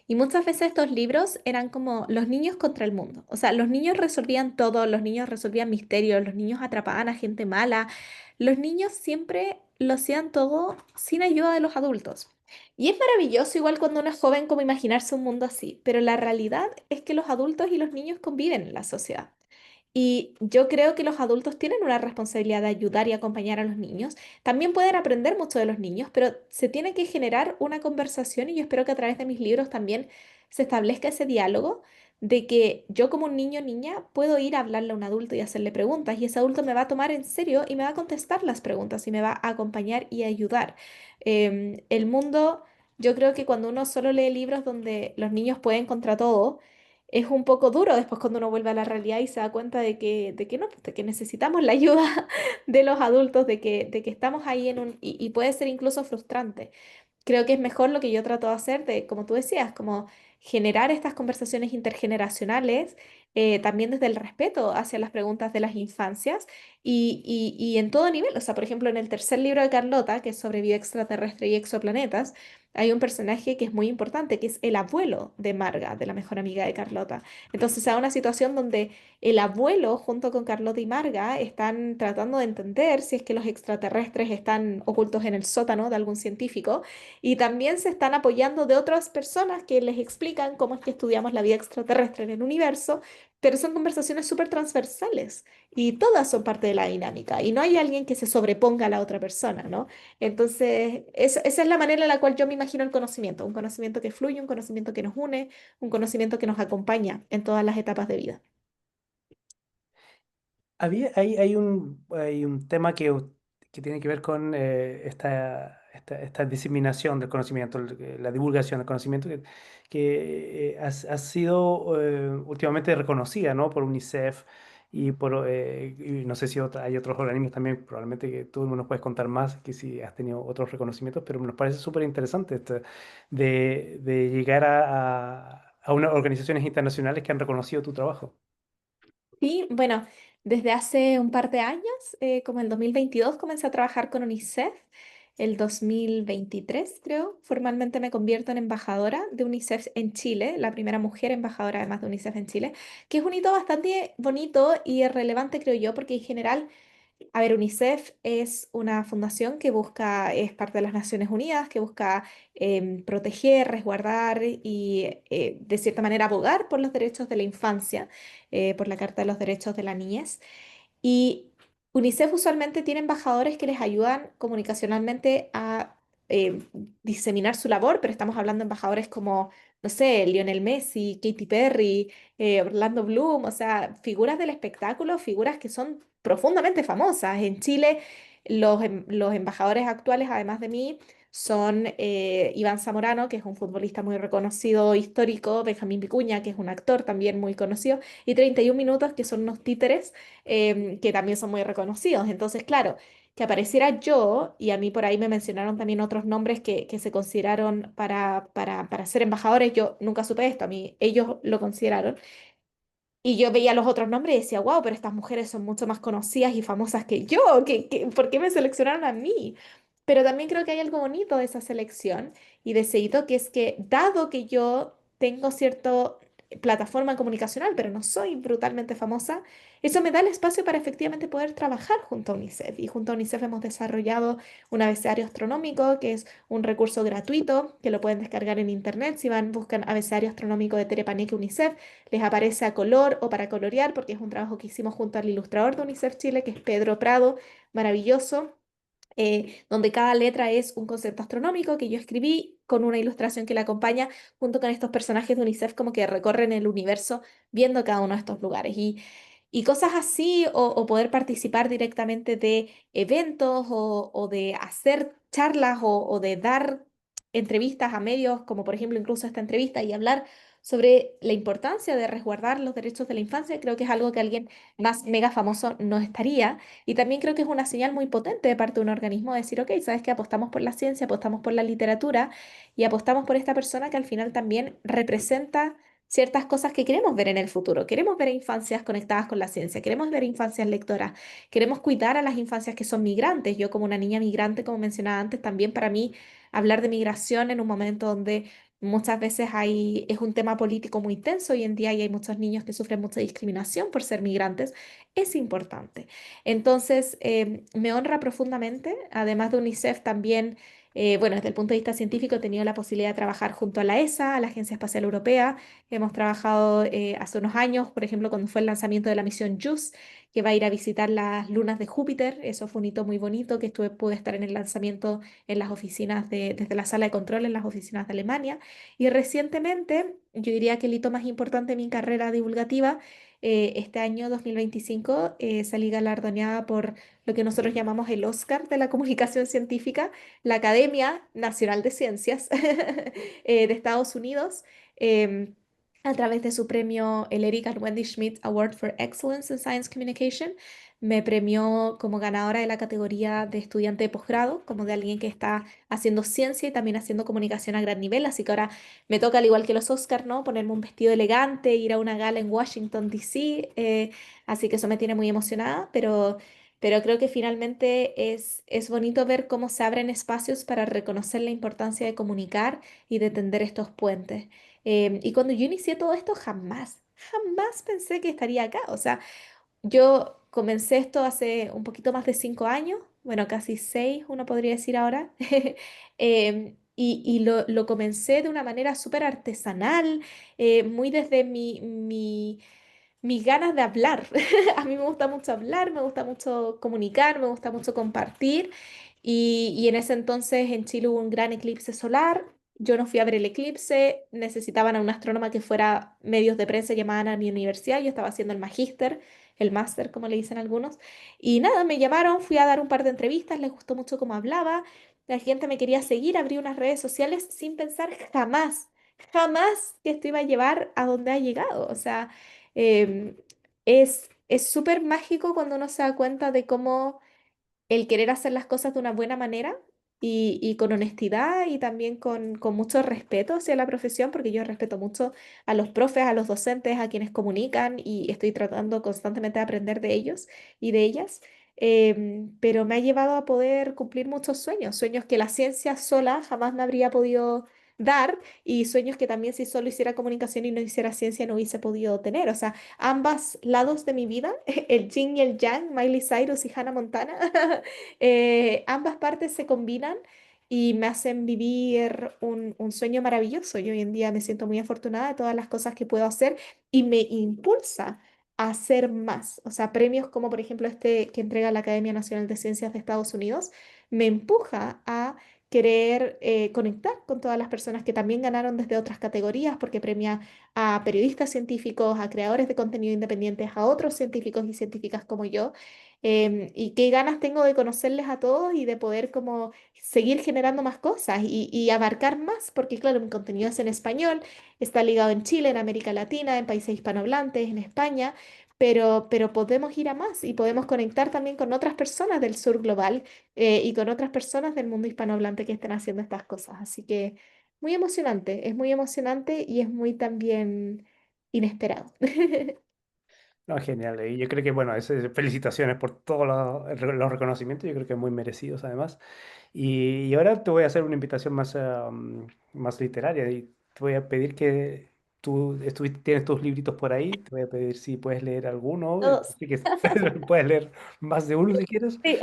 y muchas veces estos libros eran como los niños contra el mundo. O sea, los niños resolvían todo, los niños resolvían misterios, los niños atrapaban a gente mala, los niños siempre lo hacían todo sin ayuda de los adultos. Y es maravilloso igual cuando uno es joven como imaginarse un mundo así, pero la realidad es que los adultos y los niños conviven en la sociedad. Y yo creo que los adultos tienen una responsabilidad de ayudar y acompañar a los niños. También pueden aprender mucho de los niños, pero se tiene que generar una conversación y yo espero que a través de mis libros también se establezca ese diálogo de que yo como un niño o niña puedo ir a hablarle a un adulto y hacerle preguntas y ese adulto me va a tomar en serio y me va a contestar las preguntas y me va a acompañar y ayudar. El mundo, yo creo que cuando uno solo lee libros donde los niños pueden contra todo, es un poco duro después cuando uno vuelve a la realidad y se da cuenta de que no, pues, de que necesitamos la ayuda de los adultos, de que estamos ahí en un... y puede ser incluso frustrante. Creo que es mejor lo que yo trato de hacer, de, como tú decías, como generar estas conversaciones intergeneracionales, también desde el respeto hacia las preguntas de las infancias y en todo nivel. O sea, por ejemplo, en el tercer libro de Carlota, que es sobre vida extraterrestre y exoplanetas, hay un personaje que es muy importante, que es el abuelo de Marga, de la mejor amiga de Carlota. Entonces, hay una situación donde el abuelo, junto con Carlota y Marga, están tratando de entender si es que los extraterrestres están ocultos en el sótano de algún científico y también se están apoyando de otras personas que les explican cómo es que estudiamos la vida extraterrestre en el universo, pero son conversaciones súper transversales y todas son parte de la dinámica y no hay alguien que se sobreponga a la otra persona, ¿no? Entonces, esa es la manera en la cual yo me imagino el conocimiento, un conocimiento que fluye, un conocimiento que nos une, un conocimiento que nos acompaña en todas las etapas de vida. Hay un tema que tiene que ver con esta diseminación del conocimiento, la divulgación del conocimiento, que ha sido últimamente reconocida, ¿no? Por UNICEF y no sé si hay otros organismos también, probablemente que tú nos puedes contar más, que si has tenido otros reconocimientos, pero nos parece súper interesante esto de llegar a unas organizaciones internacionales que han reconocido tu trabajo. Sí, bueno, desde hace un par de años, como el 2022, comencé a trabajar con UNICEF. el 2023, creo. Formalmente me convierto en embajadora de UNICEF en Chile, la primera mujer embajadora además de UNICEF en Chile, que es un hito bastante bonito y relevante, creo yo, porque en general, a ver, UNICEF es una fundación que busca, es parte de las Naciones Unidas, que busca proteger, resguardar y de cierta manera abogar por los derechos de la infancia, por la Carta de los Derechos de la Niñez. Y UNICEF usualmente tiene embajadores que les ayudan comunicacionalmente a eh, diseminar su labor, pero estamos hablando de embajadores como, no sé, Lionel Messi, Katy Perry, Orlando Bloom, o sea, figuras del espectáculo, figuras que son profundamente famosas. En Chile, los embajadores actuales, además de mí, son Iván Zamorano, que es un futbolista muy reconocido, histórico, Benjamín Vicuña, que es un actor también muy conocido, y 31 Minutos, que son unos títeres que también son muy reconocidos. Entonces, claro, que apareciera yo, y a mí por ahí me mencionaron también otros nombres que se consideraron para ser embajadores, yo nunca supe esto, a mí ellos lo consideraron. Y yo veía los otros nombres y decía, wow, pero estas mujeres son mucho más conocidas y famosas que yo, ¿por qué me seleccionaron a mí? Pero también creo que hay algo bonito de esa selección y de ese hito, que es que dado que yo tengo cierta plataforma comunicacional, pero no soy brutalmente famosa, eso me da el espacio para efectivamente poder trabajar junto a UNICEF. Y junto a UNICEF hemos desarrollado un abecedario astronómico, que es un recurso gratuito, que lo pueden descargar en internet. Si van, buscan abecedario astronómico de Terepaneque UNICEF, les aparece a color o para colorear, porque es un trabajo que hicimos junto al ilustrador de UNICEF Chile, que es Pedro Prado, maravilloso, donde cada letra es un concepto astronómico que yo escribí con una ilustración que la acompaña, junto con estos personajes de UNICEF como que recorren el universo viendo cada uno de estos lugares. Y cosas así, o poder participar directamente de eventos, o de hacer charlas, o de dar entrevistas a medios, como por ejemplo incluso esta entrevista, y hablar sobre la importancia de resguardar los derechos de la infancia, creo que es algo que alguien más mega famoso no estaría. Y también creo que es una señal muy potente de parte de un organismo de decir, ok, sabes que apostamos por la ciencia, apostamos por la literatura y apostamos por esta persona que al final también representa ciertas cosas que queremos ver en el futuro. Queremos ver infancias conectadas con la ciencia, queremos ver infancias lectoras, queremos cuidar a las infancias que son migrantes. Yo como una niña migrante, como mencionaba antes, también para mí hablar de migración en un momento donde muchas veces es un tema político muy tenso hoy en día y hay muchos niños que sufren mucha discriminación por ser migrantes, es importante. Entonces, me honra profundamente, además de UNICEF también, bueno, desde el punto de vista científico he tenido la posibilidad de trabajar junto a la ESA, a la Agencia Espacial Europea. Hemos trabajado hace unos años, por ejemplo, cuando fue el lanzamiento de la misión JUICE, que va a ir a visitar las lunas de Júpiter. Eso fue un hito muy bonito, que pude estar en el lanzamiento en las oficinas desde la sala de control en las oficinas de Alemania. Y recientemente, yo diría que el hito más importante de mi carrera divulgativa, este año 2025 salí galardoneada por lo que nosotros llamamos el Oscar de la comunicación científica, la Academia Nacional de Ciencias de Estados Unidos. em, a través de su premio, el Erika Wendy Schmidt Award for Excellence in Science Communication, me premió como ganadora de la categoría de estudiante de posgrado, como de alguien que está haciendo ciencia y también haciendo comunicación a gran nivel. Así que ahora me toca, al igual que los Oscar, ¿no? Ponerme un vestido elegante, ir a una gala en Washington, D.C. Así que eso me tiene muy emocionada, pero creo que finalmente es bonito ver cómo se abren espacios para reconocer la importancia de comunicar y de tender estos puentes. Y cuando yo inicié todo esto, jamás pensé que estaría acá. O sea, yo comencé esto hace un poquito más de 5 años, bueno, casi 6, uno podría decir ahora. Y lo comencé de una manera súper artesanal, muy desde mis ganas de hablar. A mí me gusta mucho hablar, me gusta mucho comunicar, me gusta mucho compartir. Y en ese entonces en Chile hubo un gran eclipse solar. Yo no fui a ver el eclipse, necesitaban a una astrónoma que fuera medios de prensa, llamaban a mi universidad, yo estaba haciendo el magíster, el máster, como le dicen algunos. Y nada, me llamaron, fui a dar un par de entrevistas, les gustó mucho cómo hablaba, la gente me quería seguir, abrí unas redes sociales sin pensar jamás que esto iba a llevar a donde ha llegado. O sea, Em, es súper mágico cuando uno se da cuenta de cómo el querer hacer las cosas de una buena manera y con honestidad y también con mucho respeto hacia la profesión, porque yo respeto mucho a los profes, a los docentes, a quienes comunican y estoy tratando constantemente de aprender de ellos y de ellas. pero me ha llevado a poder cumplir muchos sueños, sueños que la ciencia sola jamás me habría podido dar y sueños que también si solo hiciera comunicación y no hiciera ciencia no hubiese podido tener. O sea, ambos lados de mi vida, el yin y el yang, Miley Cyrus y Hannah Montana, ambas partes se combinan y me hacen vivir un sueño maravilloso. Yo hoy en día me siento muy afortunada de todas las cosas que puedo hacer y me impulsa a hacer más. O sea, premios como por ejemplo este que entrega la Academia Nacional de Ciencias de Estados Unidos, me empuja a querer conectar con todas las personas que también ganaron desde otras categorías, porque premia a periodistas científicos, a creadores de contenido independientes, a otros científicos y científicas como yo. Y qué ganas tengo de conocerles a todos y de poder como seguir generando más cosas y abarcar más, porque claro, mi contenido es en español, está ligado en Chile, en América Latina, en países hispanohablantes, en España, pero podemos ir a más y podemos conectar también con otras personas del sur global y con otras personas del mundo hispanohablante que estén haciendo estas cosas. Así que es muy emocionante y es muy también inesperado. No, genial. Y yo creo que, bueno, felicitaciones por todos los reconocimientos, yo creo que muy merecidos además. Y ahora te voy a hacer una invitación más, más literaria y te voy a pedir que tienes tus libritos por ahí, te voy a pedir si puedes leer alguno, Todos. así que puedes leer más de uno si quieres. Sí.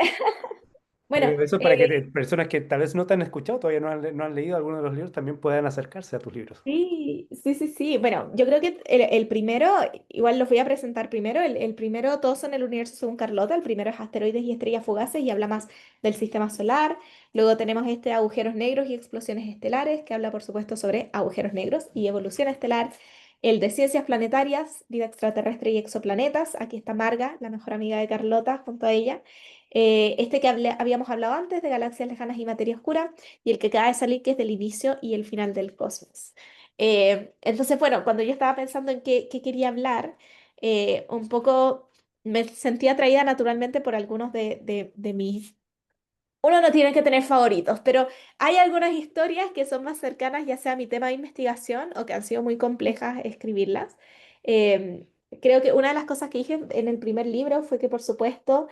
Bueno, Eso para que personas que tal vez no te han escuchado, todavía no han leído alguno de los libros, también puedan acercarse a tus libros. sí, sí, sí, sí. Bueno, yo creo que el primero, igual los voy a presentar primero. El primero, todos son el universo según Carlota. El primero es Asteroides y Estrellas Fugaces y habla más del sistema solar. Luego tenemos este Agujeros Negros y Explosiones Estelares, que habla, por supuesto, sobre agujeros negros y evolución estelar. El de Ciencias Planetarias, Vida Extraterrestre y Exoplanetas. Aquí está Marga, la mejor amiga de Carlota, junto a ella. Este que habíamos hablado antes, de Galaxias Lejanas y Materia Oscura. Y el que acaba de salir, que es del inicio y el final del cosmos. Entonces, bueno, cuando yo estaba pensando en qué quería hablar, un poco me sentía atraída naturalmente por algunos de mis... Uno no tiene que tener favoritos, pero hay algunas historias que son más cercanas ya sea a mi tema de investigación o que han sido muy complejas escribirlas. Eh, Creo que una de las cosas que dije en el primer libro fue que, por supuesto,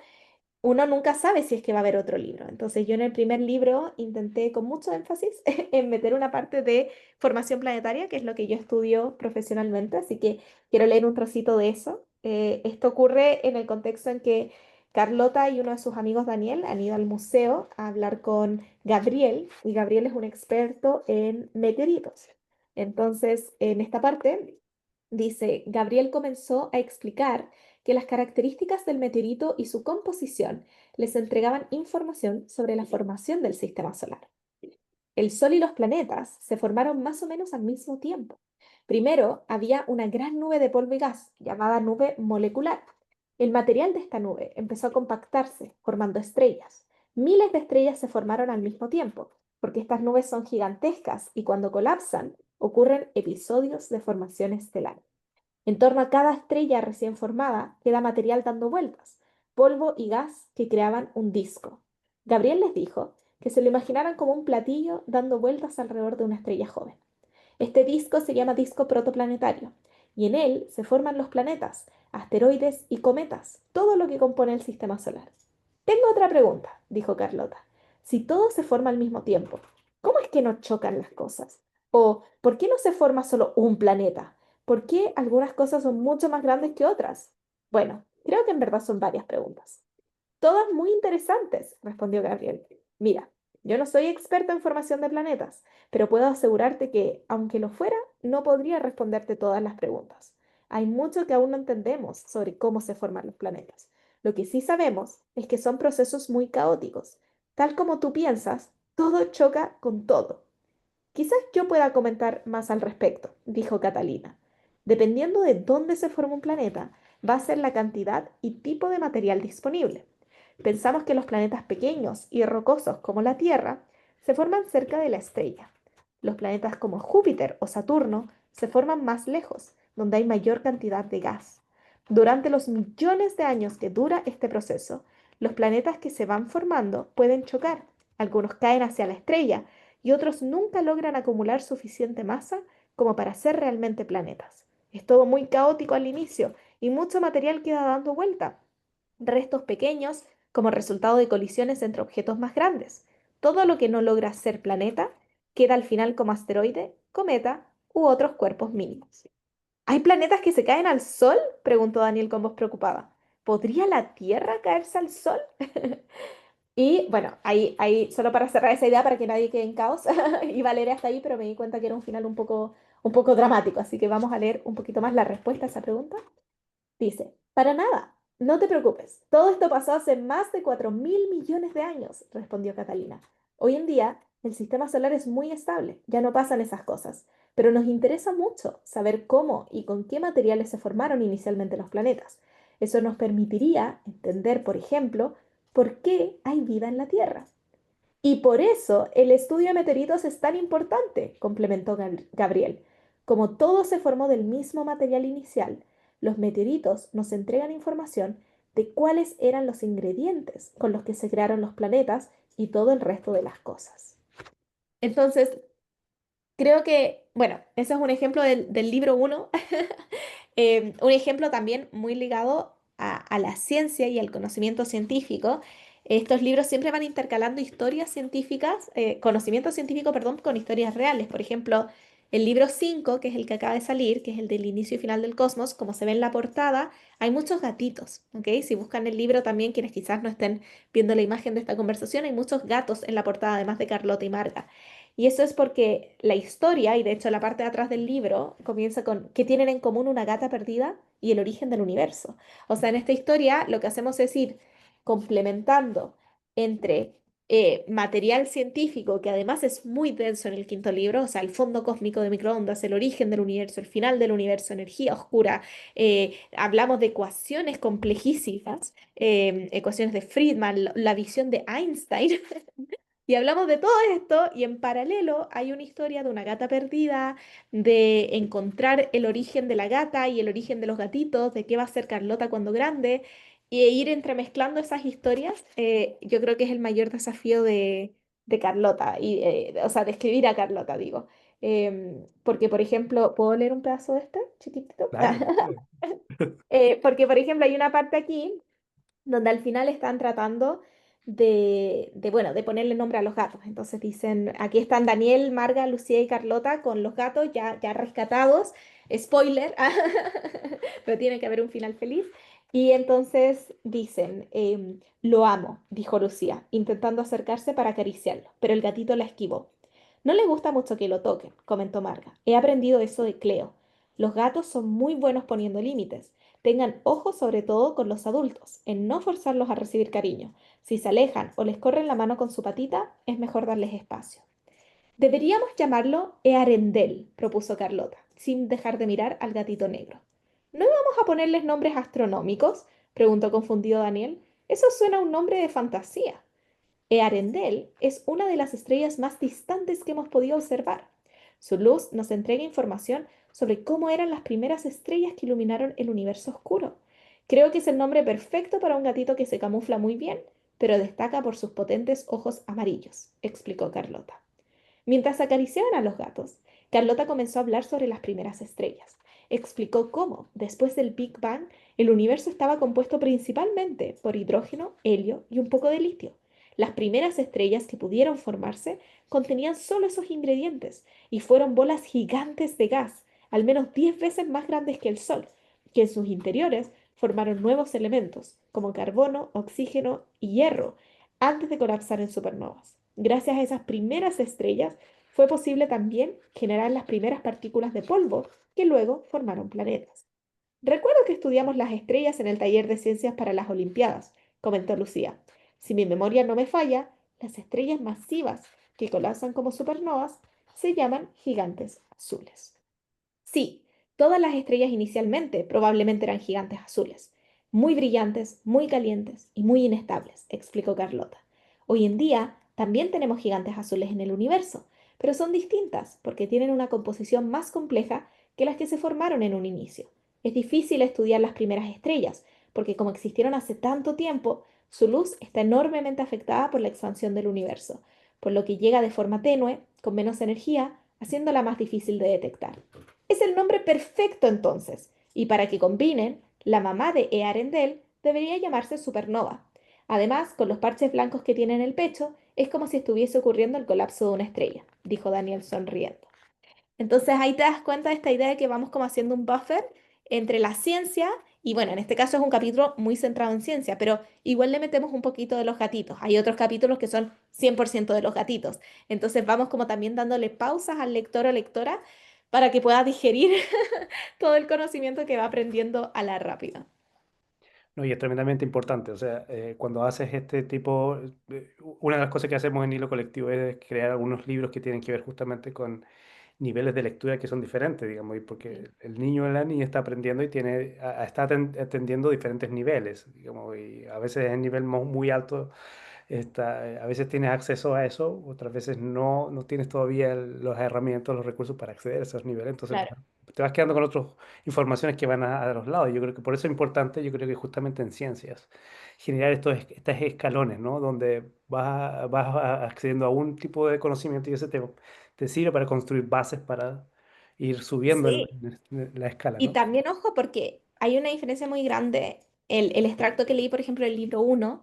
uno nunca sabe si es que va a haber otro libro. Entonces yo en el primer libro intenté con mucho énfasis en meter una parte de formación planetaria, que es lo que yo estudio profesionalmente, así que quiero leer un trocito de eso. Esto ocurre en el contexto en que Carlota y uno de sus amigos, Daniel, han ido al museo a hablar con Gabriel, y Gabriel es un experto en meteoritos. Entonces, en esta parte dice, Gabriel comenzó a explicar que las características del meteorito y su composición les entregaban información sobre la formación del sistema solar. El Sol y los planetas se formaron más o menos al mismo tiempo. Primero había una gran nube de polvo y gas, llamada nube molecular. El material de esta nube empezó a compactarse, formando estrellas. Miles de estrellas se formaron al mismo tiempo, porque estas nubes son gigantescas y cuando colapsan ocurren episodios de formación estelar. En torno a cada estrella recién formada queda material dando vueltas, polvo y gas que creaban un disco. Gabriel les dijo que se lo imaginaran como un platillo dando vueltas alrededor de una estrella joven. Este disco se llama disco protoplanetario y en él se forman los planetas, asteroides y cometas, todo lo que compone el sistema solar. Tengo otra pregunta, dijo Carlota. Si todo se forma al mismo tiempo, ¿cómo es que no chocan las cosas? ¿O por qué no se forma solo un planeta? ¿Por qué algunas cosas son mucho más grandes que otras? Bueno, creo que en verdad son varias preguntas. Todas muy interesantes, respondió Gabriel. Mira, yo no soy experta en formación de planetas, pero puedo asegurarte que, aunque lo fuera, no podría responderte todas las preguntas. Hay mucho que aún no entendemos sobre cómo se forman los planetas. Lo que sí sabemos es que son procesos muy caóticos. Tal como tú piensas, todo choca con todo. Quizás yo pueda comentar más al respecto, dijo Catalina. Dependiendo de dónde se forma un planeta, va a ser la cantidad y tipo de material disponible. Pensamos que los planetas pequeños y rocosos como la Tierra se forman cerca de la estrella. Los planetas como Júpiter o Saturno se forman más lejos, donde hay mayor cantidad de gas. Durante los millones de años que dura este proceso, los planetas que se van formando pueden chocar. Algunos caen hacia la estrella y otros nunca logran acumular suficiente masa como para ser realmente planetas. Es todo muy caótico al inicio y mucho material queda dando vuelta. Restos pequeños como resultado de colisiones entre objetos más grandes. Todo lo que no logra ser planeta queda al final como asteroide, cometa u otros cuerpos mínimos. ¿Hay planetas que se caen al Sol?, preguntó Daniel con voz preocupada. ¿Podría la Tierra caerse al Sol? Y bueno, ahí, solo para cerrar esa idea, para que nadie quede en caos, iba a leer hasta ahí, pero me di cuenta que era un final un poco dramático, así que vamos a leer un poquito más la respuesta a esa pregunta. Dice, para nada, no te preocupes, todo esto pasó hace más de 4.000 millones de años, respondió Catalina. Hoy en día, el sistema solar es muy estable, ya no pasan esas cosas, pero nos interesa mucho saber cómo y con qué materiales se formaron inicialmente los planetas. Eso nos permitiría entender, por ejemplo, por qué hay vida en la Tierra. Y por eso el estudio de meteoritos es tan importante, complementó Gabriel. Como todo se formó del mismo material inicial, los meteoritos nos entregan información de cuáles eran los ingredientes con los que se crearon los planetas y todo el resto de las cosas. Entonces, creo que, bueno, ese es un ejemplo del libro uno. Un ejemplo también muy ligado a la ciencia y al conocimiento científico. Estos libros siempre van intercalando historias científicas, conocimiento científico, perdón, con historias reales. Por ejemplo, el libro 5, que es el que acaba de salir, que es el del inicio y final del cosmos, como se ve en la portada, hay muchos gatitos, ¿ok? Si buscan el libro también, quienes quizás no estén viendo la imagen de esta conversación, hay muchos gatos en la portada, además de Carlota y Marga. Y eso es porque la historia, y de hecho la parte de atrás del libro, comienza con que tienen en común una gata perdida y el origen del universo. O sea, en esta historia lo que hacemos es ir complementando entre material científico, que además es muy denso en el quinto libro, o sea, el fondo cósmico de microondas, el origen del universo, el final del universo, energía oscura. Hablamos de ecuaciones complejísimas, ecuaciones de Friedman, la visión de Einstein. Y hablamos de todo esto y en paralelo hay una historia de una gata perdida, de encontrar el origen de la gata y el origen de los gatitos, de qué va a ser Carlota cuando grande, y ir entremezclando esas historias. Yo creo que es el mayor desafío de Carlota, o sea, de escribir a Carlota, digo. Porque, por ejemplo, ¿puedo leer un pedazo de este, chiquitito? Dale, dale. Porque, por ejemplo, hay una parte aquí donde al final están tratando bueno, de ponerle nombre a los gatos. Entonces dicen, aquí están Daniel, Marga, Lucía y Carlota con los gatos ya rescatados. Spoiler, pero tiene que haber un final feliz. Y entonces dicen, lo amo, dijo Lucía, intentando acercarse para acariciarlo, pero el gatito la esquivó. No le gusta mucho que lo toquen, comentó Marga. He aprendido eso de Cleo. Los gatos son muy buenos poniendo límites. Tengan ojo sobre todo con los adultos, en no forzarlos a recibir cariño. Si se alejan o les corren la mano con su patita, es mejor darles espacio. Deberíamos llamarlo Earendel, propuso Carlota, sin dejar de mirar al gatito negro. ¿No íbamos a ponerles nombres astronómicos?, preguntó confundido Daniel. Eso suena a un nombre de fantasía. Earendel es una de las estrellas más distantes que hemos podido observar. Su luz nos entrega información sobre cómo eran las primeras estrellas que iluminaron el universo oscuro. Creo que es el nombre perfecto para un gatito que se camufla muy bien, pero destaca por sus potentes ojos amarillos, explicó Carlota. Mientras acariciaban a los gatos, Carlota comenzó a hablar sobre las primeras estrellas. Explicó cómo, después del Big Bang, el universo estaba compuesto principalmente por hidrógeno, helio y un poco de litio. Las primeras estrellas que pudieron formarse contenían solo esos ingredientes y fueron bolas gigantes de gas, al menos 10 veces más grandes que el Sol, que en sus interiores formaron nuevos elementos como carbono, oxígeno y hierro antes de colapsar en supernovas. Gracias a esas primeras estrellas fue posible también generar las primeras partículas de polvo que luego formaron planetas. Recuerdo que estudiamos las estrellas en el taller de ciencias para las Olimpiadas, comentó Lucía. Si mi memoria no me falla, las estrellas masivas que colapsan como supernovas se llaman gigantes azules. Sí, todas las estrellas inicialmente probablemente eran gigantes azules, muy brillantes, muy calientes y muy inestables, explicó Carlota. Hoy en día también tenemos gigantes azules en el universo, pero son distintas porque tienen una composición más compleja que las que se formaron en un inicio. Es difícil estudiar las primeras estrellas, porque como existieron hace tanto tiempo, su luz está enormemente afectada por la expansión del universo, por lo que llega de forma tenue, con menos energía, haciéndola más difícil de detectar. Es el nombre perfecto entonces, y para que combinen, la mamá de Earendel debería llamarse Supernova. Además, con los parches blancos que tiene en el pecho, es como si estuviese ocurriendo el colapso de una estrella, dijo Daniel sonriendo. Entonces ahí te das cuenta de esta idea de que vamos como haciendo un buffer entre la ciencia y bueno, en este caso es un capítulo muy centrado en ciencia, pero igual le metemos un poquito de los gatitos. Hay otros capítulos que son 100% de los gatitos. Entonces vamos como también dándole pausas al lector o lectora para que pueda digerir todo el conocimiento que va aprendiendo a la rápida. No, y es tremendamente importante. O sea, cuando haces este tipo, una de las cosas que hacemos en Hilo Colectivo es crear algunos libros que tienen que ver justamente con niveles de lectura que son diferentes, digamos, y Sí. porque el niño o la niña está aprendiendo y está atendiendo diferentes niveles, digamos, y a veces el nivel muy alto a veces tienes acceso a eso, otras veces no tienes todavía las herramientas, los recursos para acceder a esos niveles, entonces Claro. te vas quedando con otras informaciones que van a los lados. Yo creo que por eso es importante, yo creo que justamente en ciencias, generar estos escalones, ¿no? Donde accediendo a un tipo de conocimiento y ese te sirve para construir bases para ir subiendo Sí, la escala, y ¿no? también ojo porque hay una diferencia muy grande. El extracto que leí, por ejemplo, del libro uno.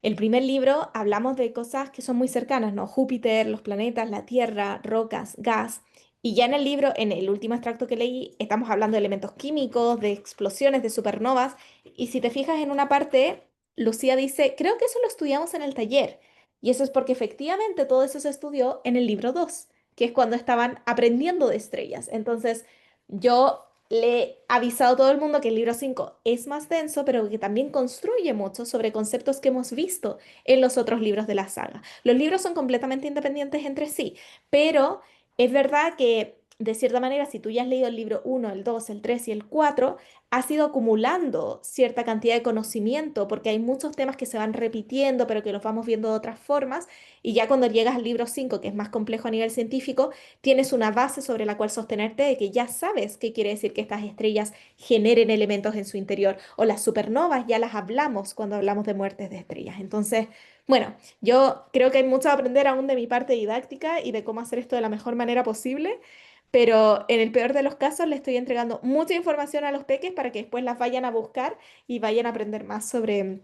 El primer libro hablamos de cosas que son muy cercanas, ¿no? Júpiter, los planetas, la Tierra, rocas, gas. Y ya en el libro, en el último extracto que leí, estamos hablando de elementos químicos, de explosiones, de supernovas. Y si te fijas en una parte, Lucía dice, creo que eso lo estudiamos en el taller. Y eso es porque efectivamente todo eso se estudió en el libro 2, que es cuando estaban aprendiendo de estrellas. Entonces, yo le he avisado a todo el mundo que el libro 5 es más denso, pero que también construye mucho sobre conceptos que hemos visto en los otros libros de la saga. Los libros son completamente independientes entre sí, pero es verdad que, de cierta manera, si tú ya has leído el libro uno, el 2, el 3 y el 4, has ido acumulando cierta cantidad de conocimiento, porque hay muchos temas que se van repitiendo, pero que los vamos viendo de otras formas, y ya cuando llegas al libro 5, que es más complejo a nivel científico, tienes una base sobre la cual sostenerte de que ya sabes qué quiere decir que estas estrellas generen elementos en su interior. O las supernovas ya las hablamos cuando hablamos de muertes de estrellas. Entonces, bueno, yo creo que hay mucho a aprender aún de mi parte didáctica y de cómo hacer esto de la mejor manera posible. Pero en el peor de los casos le estoy entregando mucha información a los peques para que después las vayan a buscar y vayan a aprender más sobre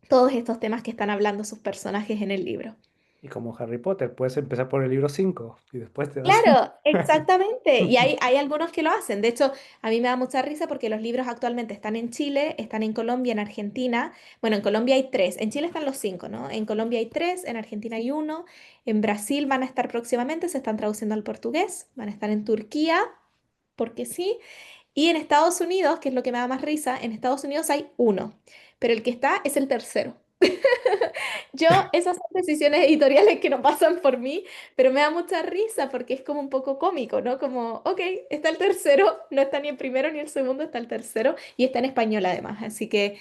todos estos temas que están hablando sus personajes en el libro. Y como Harry Potter, puedes empezar por el libro 5 y después te vas. Claro, exactamente. Y hay algunos que lo hacen. De hecho, a mí me da mucha risa porque los libros actualmente están en Chile, están en Colombia, en Argentina. Bueno, en Colombia hay tres. En Chile están los cinco, ¿no? En Colombia hay tres, en Argentina hay uno. En Brasil van a estar próximamente, se están traduciendo al portugués. Van a estar en Turquía, porque sí. Y en Estados Unidos, que es lo que me da más risa, en Estados Unidos hay uno. Pero el que está es el tercero. Yo, esas son decisiones editoriales que no pasan por mí, pero me da mucha risa porque es como un poco cómico, ¿no? Como, ok, está el tercero, no está ni el primero ni el segundo, está el tercero y está en español además. Así que,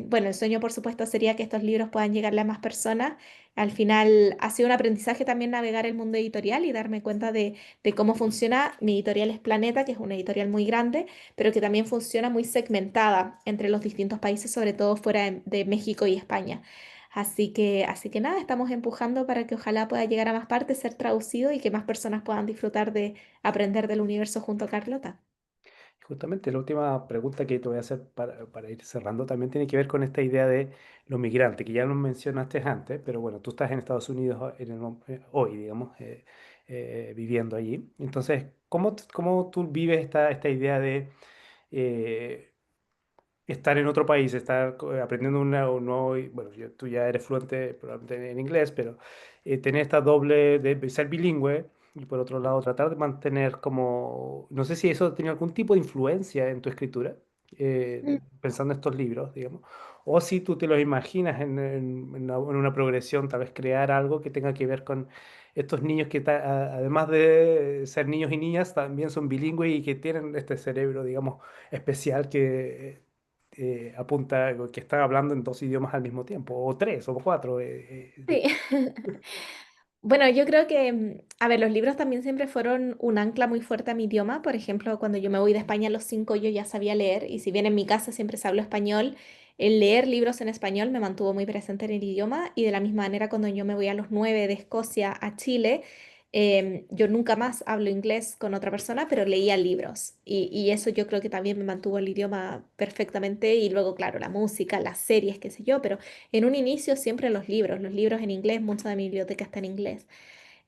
bueno, el sueño por supuesto sería que estos libros puedan llegarle a más personas. Al final ha sido un aprendizaje también navegar el mundo editorial y darme cuenta de cómo funciona. Mi editorial es Planeta, que es una editorial muy grande, pero que también funciona muy segmentada entre los distintos países, sobre todo fuera de México y España. Así que nada, estamos empujando para que ojalá pueda llegar a más partes, ser traducido y que más personas puedan disfrutar de aprender del universo junto a Carlota. Justamente la última pregunta que te voy a hacer para ir cerrando también tiene que ver con esta idea de los migrantes, que ya lo mencionaste antes, pero bueno, tú estás en Estados Unidos hoy, digamos, viviendo allí. Entonces, ¿cómo tú vives esta idea de eh, estar en otro país, estar aprendiendo un nuevo, bueno, tú ya eres fluente probablemente en inglés, pero tener esta doble de ser bilingüe y por otro lado tratar de mantener como, no sé si eso tenía algún tipo de influencia en tu escritura, pensando en estos libros, digamos, o si tú te los imaginas en una progresión, tal vez crear algo que tenga que ver con estos niños que además de ser niños y niñas, también son bilingües y que tienen este cerebro, digamos, especial que apunta que está hablando en dos idiomas al mismo tiempo, o tres, o cuatro. Sí. Bueno, yo creo que, a ver, los libros también siempre fueron un ancla muy fuerte a mi idioma. Por ejemplo, cuando yo me voy de España a los 5, yo ya sabía leer, y si bien en mi casa siempre se habló español, el leer libros en español me mantuvo muy presente en el idioma, y de la misma manera cuando yo me voy a los 9 de Escocia a Chile, Yo nunca más hablo inglés con otra persona, pero leía libros y eso yo creo que también me mantuvo el idioma perfectamente y luego, claro, la música, las series, qué sé yo, pero en un inicio siempre los libros en inglés, mucha de mi biblioteca está en inglés.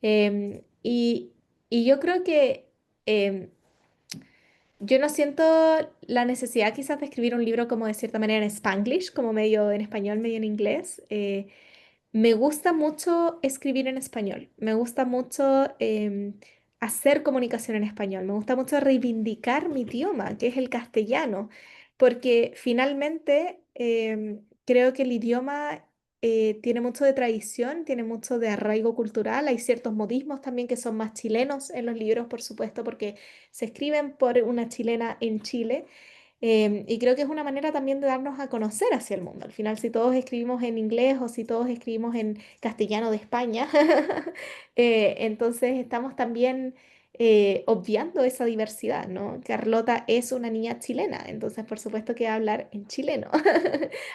Em, y, y yo creo que em, yo no siento la necesidad quizás de escribir un libro como de cierta manera en Spanglish, como medio en español, medio en inglés. Me gusta mucho escribir en español, me gusta mucho hacer comunicación en español, me gusta mucho reivindicar mi idioma, que es el castellano, porque finalmente creo que el idioma tiene mucho de tradición, tiene mucho de arraigo cultural, hay ciertos modismos también que son más chilenos en los libros, por supuesto, porque se escriben por una chilena en Chile. Y creo que es una manera también de darnos a conocer hacia el mundo. Al final, si todos escribimos en inglés o si todos escribimos en castellano de España, entonces estamos también obviando esa diversidad, ¿no? Carlota es una niña chilena, entonces por supuesto que va a hablar en chileno,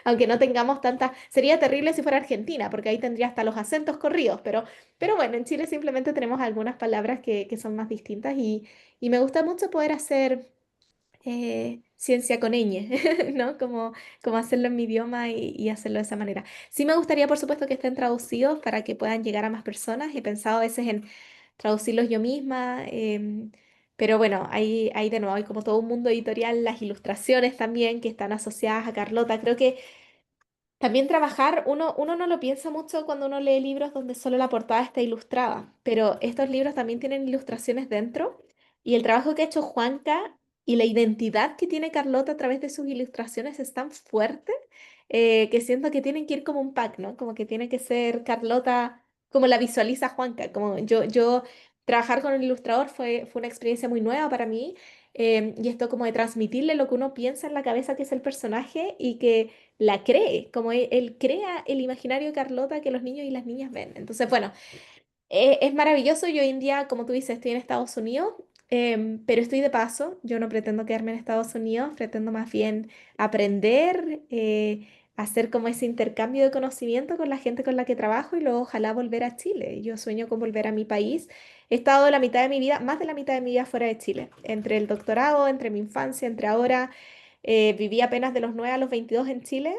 aunque no tengamos tanta... Sería terrible si fuera Argentina, porque ahí tendría hasta los acentos corridos, pero bueno, en Chile simplemente tenemos algunas palabras que son más distintas y me gusta mucho poder hacer ciencia con ñ, ¿no? Como hacerlo en mi idioma y hacerlo de esa manera. Sí me gustaría, por supuesto, que estén traducidos para que puedan llegar a más personas. He pensado a veces en traducirlos yo misma, pero bueno, ahí de nuevo hay como todo un mundo editorial, las ilustraciones también que están asociadas a Carlota. Creo que también trabajar, uno no lo piensa mucho cuando uno lee libros donde solo la portada está ilustrada, pero estos libros también tienen ilustraciones dentro y el trabajo que ha hecho Juanca y la identidad que tiene Carlota a través de sus ilustraciones es tan fuerte que siento que tienen que ir como un pack, ¿no? Como que tiene que ser Carlota como la visualiza Juanca, como yo trabajar con un ilustrador fue una experiencia muy nueva para mí y esto como de transmitirle lo que uno piensa en la cabeza que es el personaje y que la cree, como él crea el imaginario de Carlota que los niños y las niñas ven. Entonces, bueno, es maravilloso. Yo hoy en día, como tú dices, estoy en Estados Unidos, pero estoy de paso. Yo no pretendo quedarme en Estados Unidos, pretendo más bien aprender, hacer como ese intercambio de conocimiento con la gente con la que trabajo y luego ojalá volver a Chile. Yo sueño con volver a mi país. He estado la mitad de mi vida, más de la mitad de mi vida fuera de Chile, entre el doctorado, entre mi infancia, entre ahora. Viví apenas de los 9 a los 22 en Chile.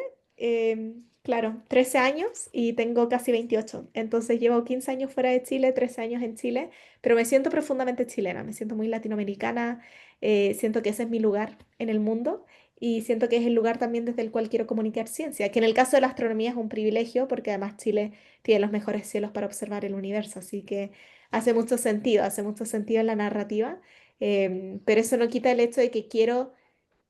Claro, 13 años y tengo casi 28. Entonces llevo 15 años fuera de Chile, 13 años en Chile, pero me siento profundamente chilena, me siento muy latinoamericana, siento que ese es mi lugar en el mundo y siento que es el lugar también desde el cual quiero comunicar ciencia, que en el caso de la astronomía es un privilegio porque además Chile tiene los mejores cielos para observar el universo, así que hace mucho sentido en la narrativa, pero eso no quita el hecho de que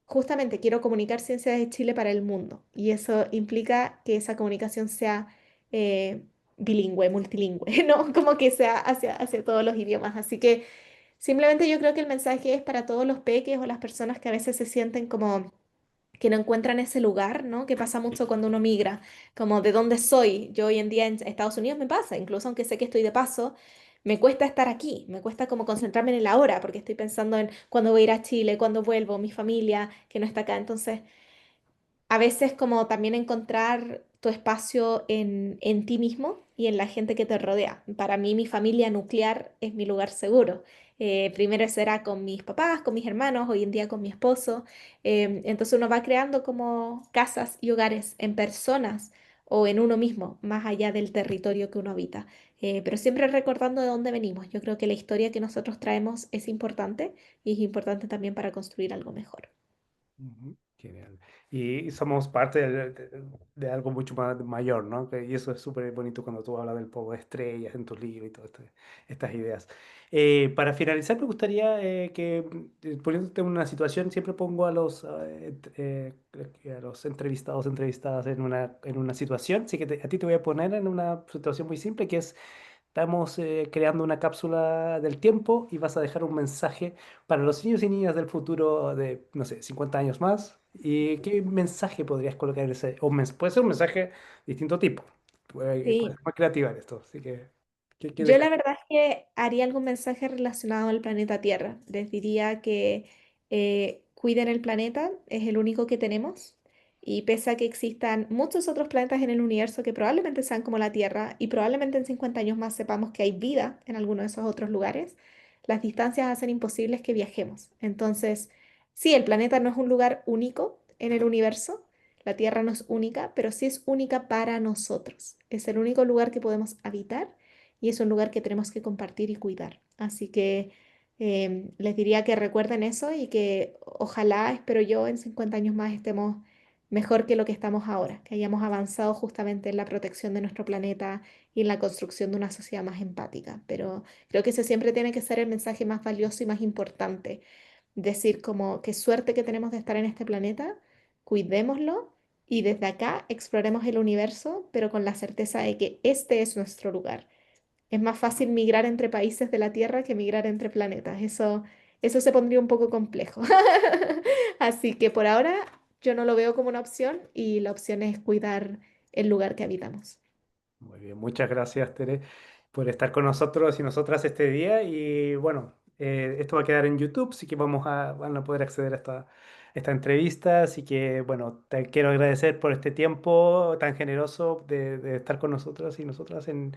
justamente quiero comunicar ciencia de Chile para el mundo y eso implica que esa comunicación sea bilingüe, multilingüe, ¿no? Como que sea hacia todos los idiomas. Así que simplemente yo creo que el mensaje es para todos los peques o las personas que a veces se sienten como que no encuentran ese lugar, ¿no? Que pasa mucho cuando uno migra, como de dónde soy. Yo hoy en día en Estados Unidos me pasa, incluso aunque sé que estoy de paso, me cuesta estar aquí, me cuesta como concentrarme en el ahora, porque estoy pensando en cuándo voy a ir a Chile, cuándo vuelvo, mi familia que no está acá. Entonces, a veces como también encontrar tu espacio en ti mismo y en la gente que te rodea. Para mí, mi familia nuclear es mi lugar seguro. Primero será con mis papás, con mis hermanos, hoy en día con mi esposo. Entonces uno va creando como casas y hogares en personas o en uno mismo, más allá del territorio que uno habita. Pero siempre recordando de dónde venimos. Yo creo que la historia que nosotros traemos es importante y es importante también para construir algo mejor. Ujú, genial. Y somos parte de algo mucho más mayor, ¿no? Y eso es súper bonito cuando tú hablas del polvo de estrellas en tus libros y todas estas ideas. Para finalizar, me gustaría que, poniéndote en una situación, siempre pongo a los entrevistados, entrevistadas en una situación, así que a ti te voy a poner en una situación muy simple, que es estamos creando una cápsula del tiempo y vas a dejar un mensaje para los niños y niñas del futuro de, no sé, 50 años más. ¿Y qué mensaje podrías colocar en ese? Puede ser un mensaje de distinto tipo. Puede Sí. ser más creativa en esto. Así que, ¿qué Yo la dejas? verdad es que haría algún mensaje relacionado al planeta Tierra. Les diría que cuiden el planeta, es el único que tenemos. Y pese a que existan muchos otros planetas en el universo que probablemente sean como la Tierra y probablemente en 50 años más sepamos que hay vida en alguno de esos otros lugares, las distancias hacen imposibles que viajemos. Entonces, sí, el planeta no es un lugar único en el universo, la Tierra no es única, pero sí es única para nosotros. Es el único lugar que podemos habitar y es un lugar que tenemos que compartir y cuidar. Así que les diría que recuerden eso y que ojalá, espero yo, en 50 años más estemos mejor que lo que estamos ahora, que hayamos avanzado justamente en la protección de nuestro planeta y en la construcción de una sociedad más empática. Pero creo que ese siempre tiene que ser el mensaje más valioso y más importante. Decir como qué suerte que tenemos de estar en este planeta, cuidémoslo y desde acá exploremos el universo, pero con la certeza de que este es nuestro lugar. Es más fácil migrar entre países de la Tierra que migrar entre planetas. Eso se pondría un poco complejo. Así que por ahora yo no lo veo como una opción y la opción es cuidar el lugar que habitamos. Muy bien, muchas gracias, Tere, por estar con nosotros y nosotras este día. Y bueno, esto va a quedar en YouTube, así que van a poder acceder a esta entrevista. Así que bueno, te quiero agradecer por este tiempo tan generoso de estar con nosotros y nosotras en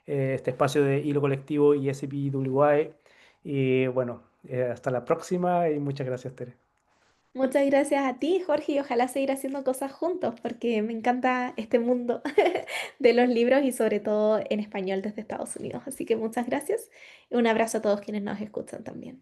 este espacio de Hilo Colectivo y SPWI. Y bueno, hasta la próxima y muchas gracias, Tere. Muchas gracias a ti, Jorge, y ojalá seguir haciendo cosas juntos, porque me encanta este mundo de los libros y sobre todo en español desde Estados Unidos. Así que muchas gracias y un abrazo a todos quienes nos escuchan también.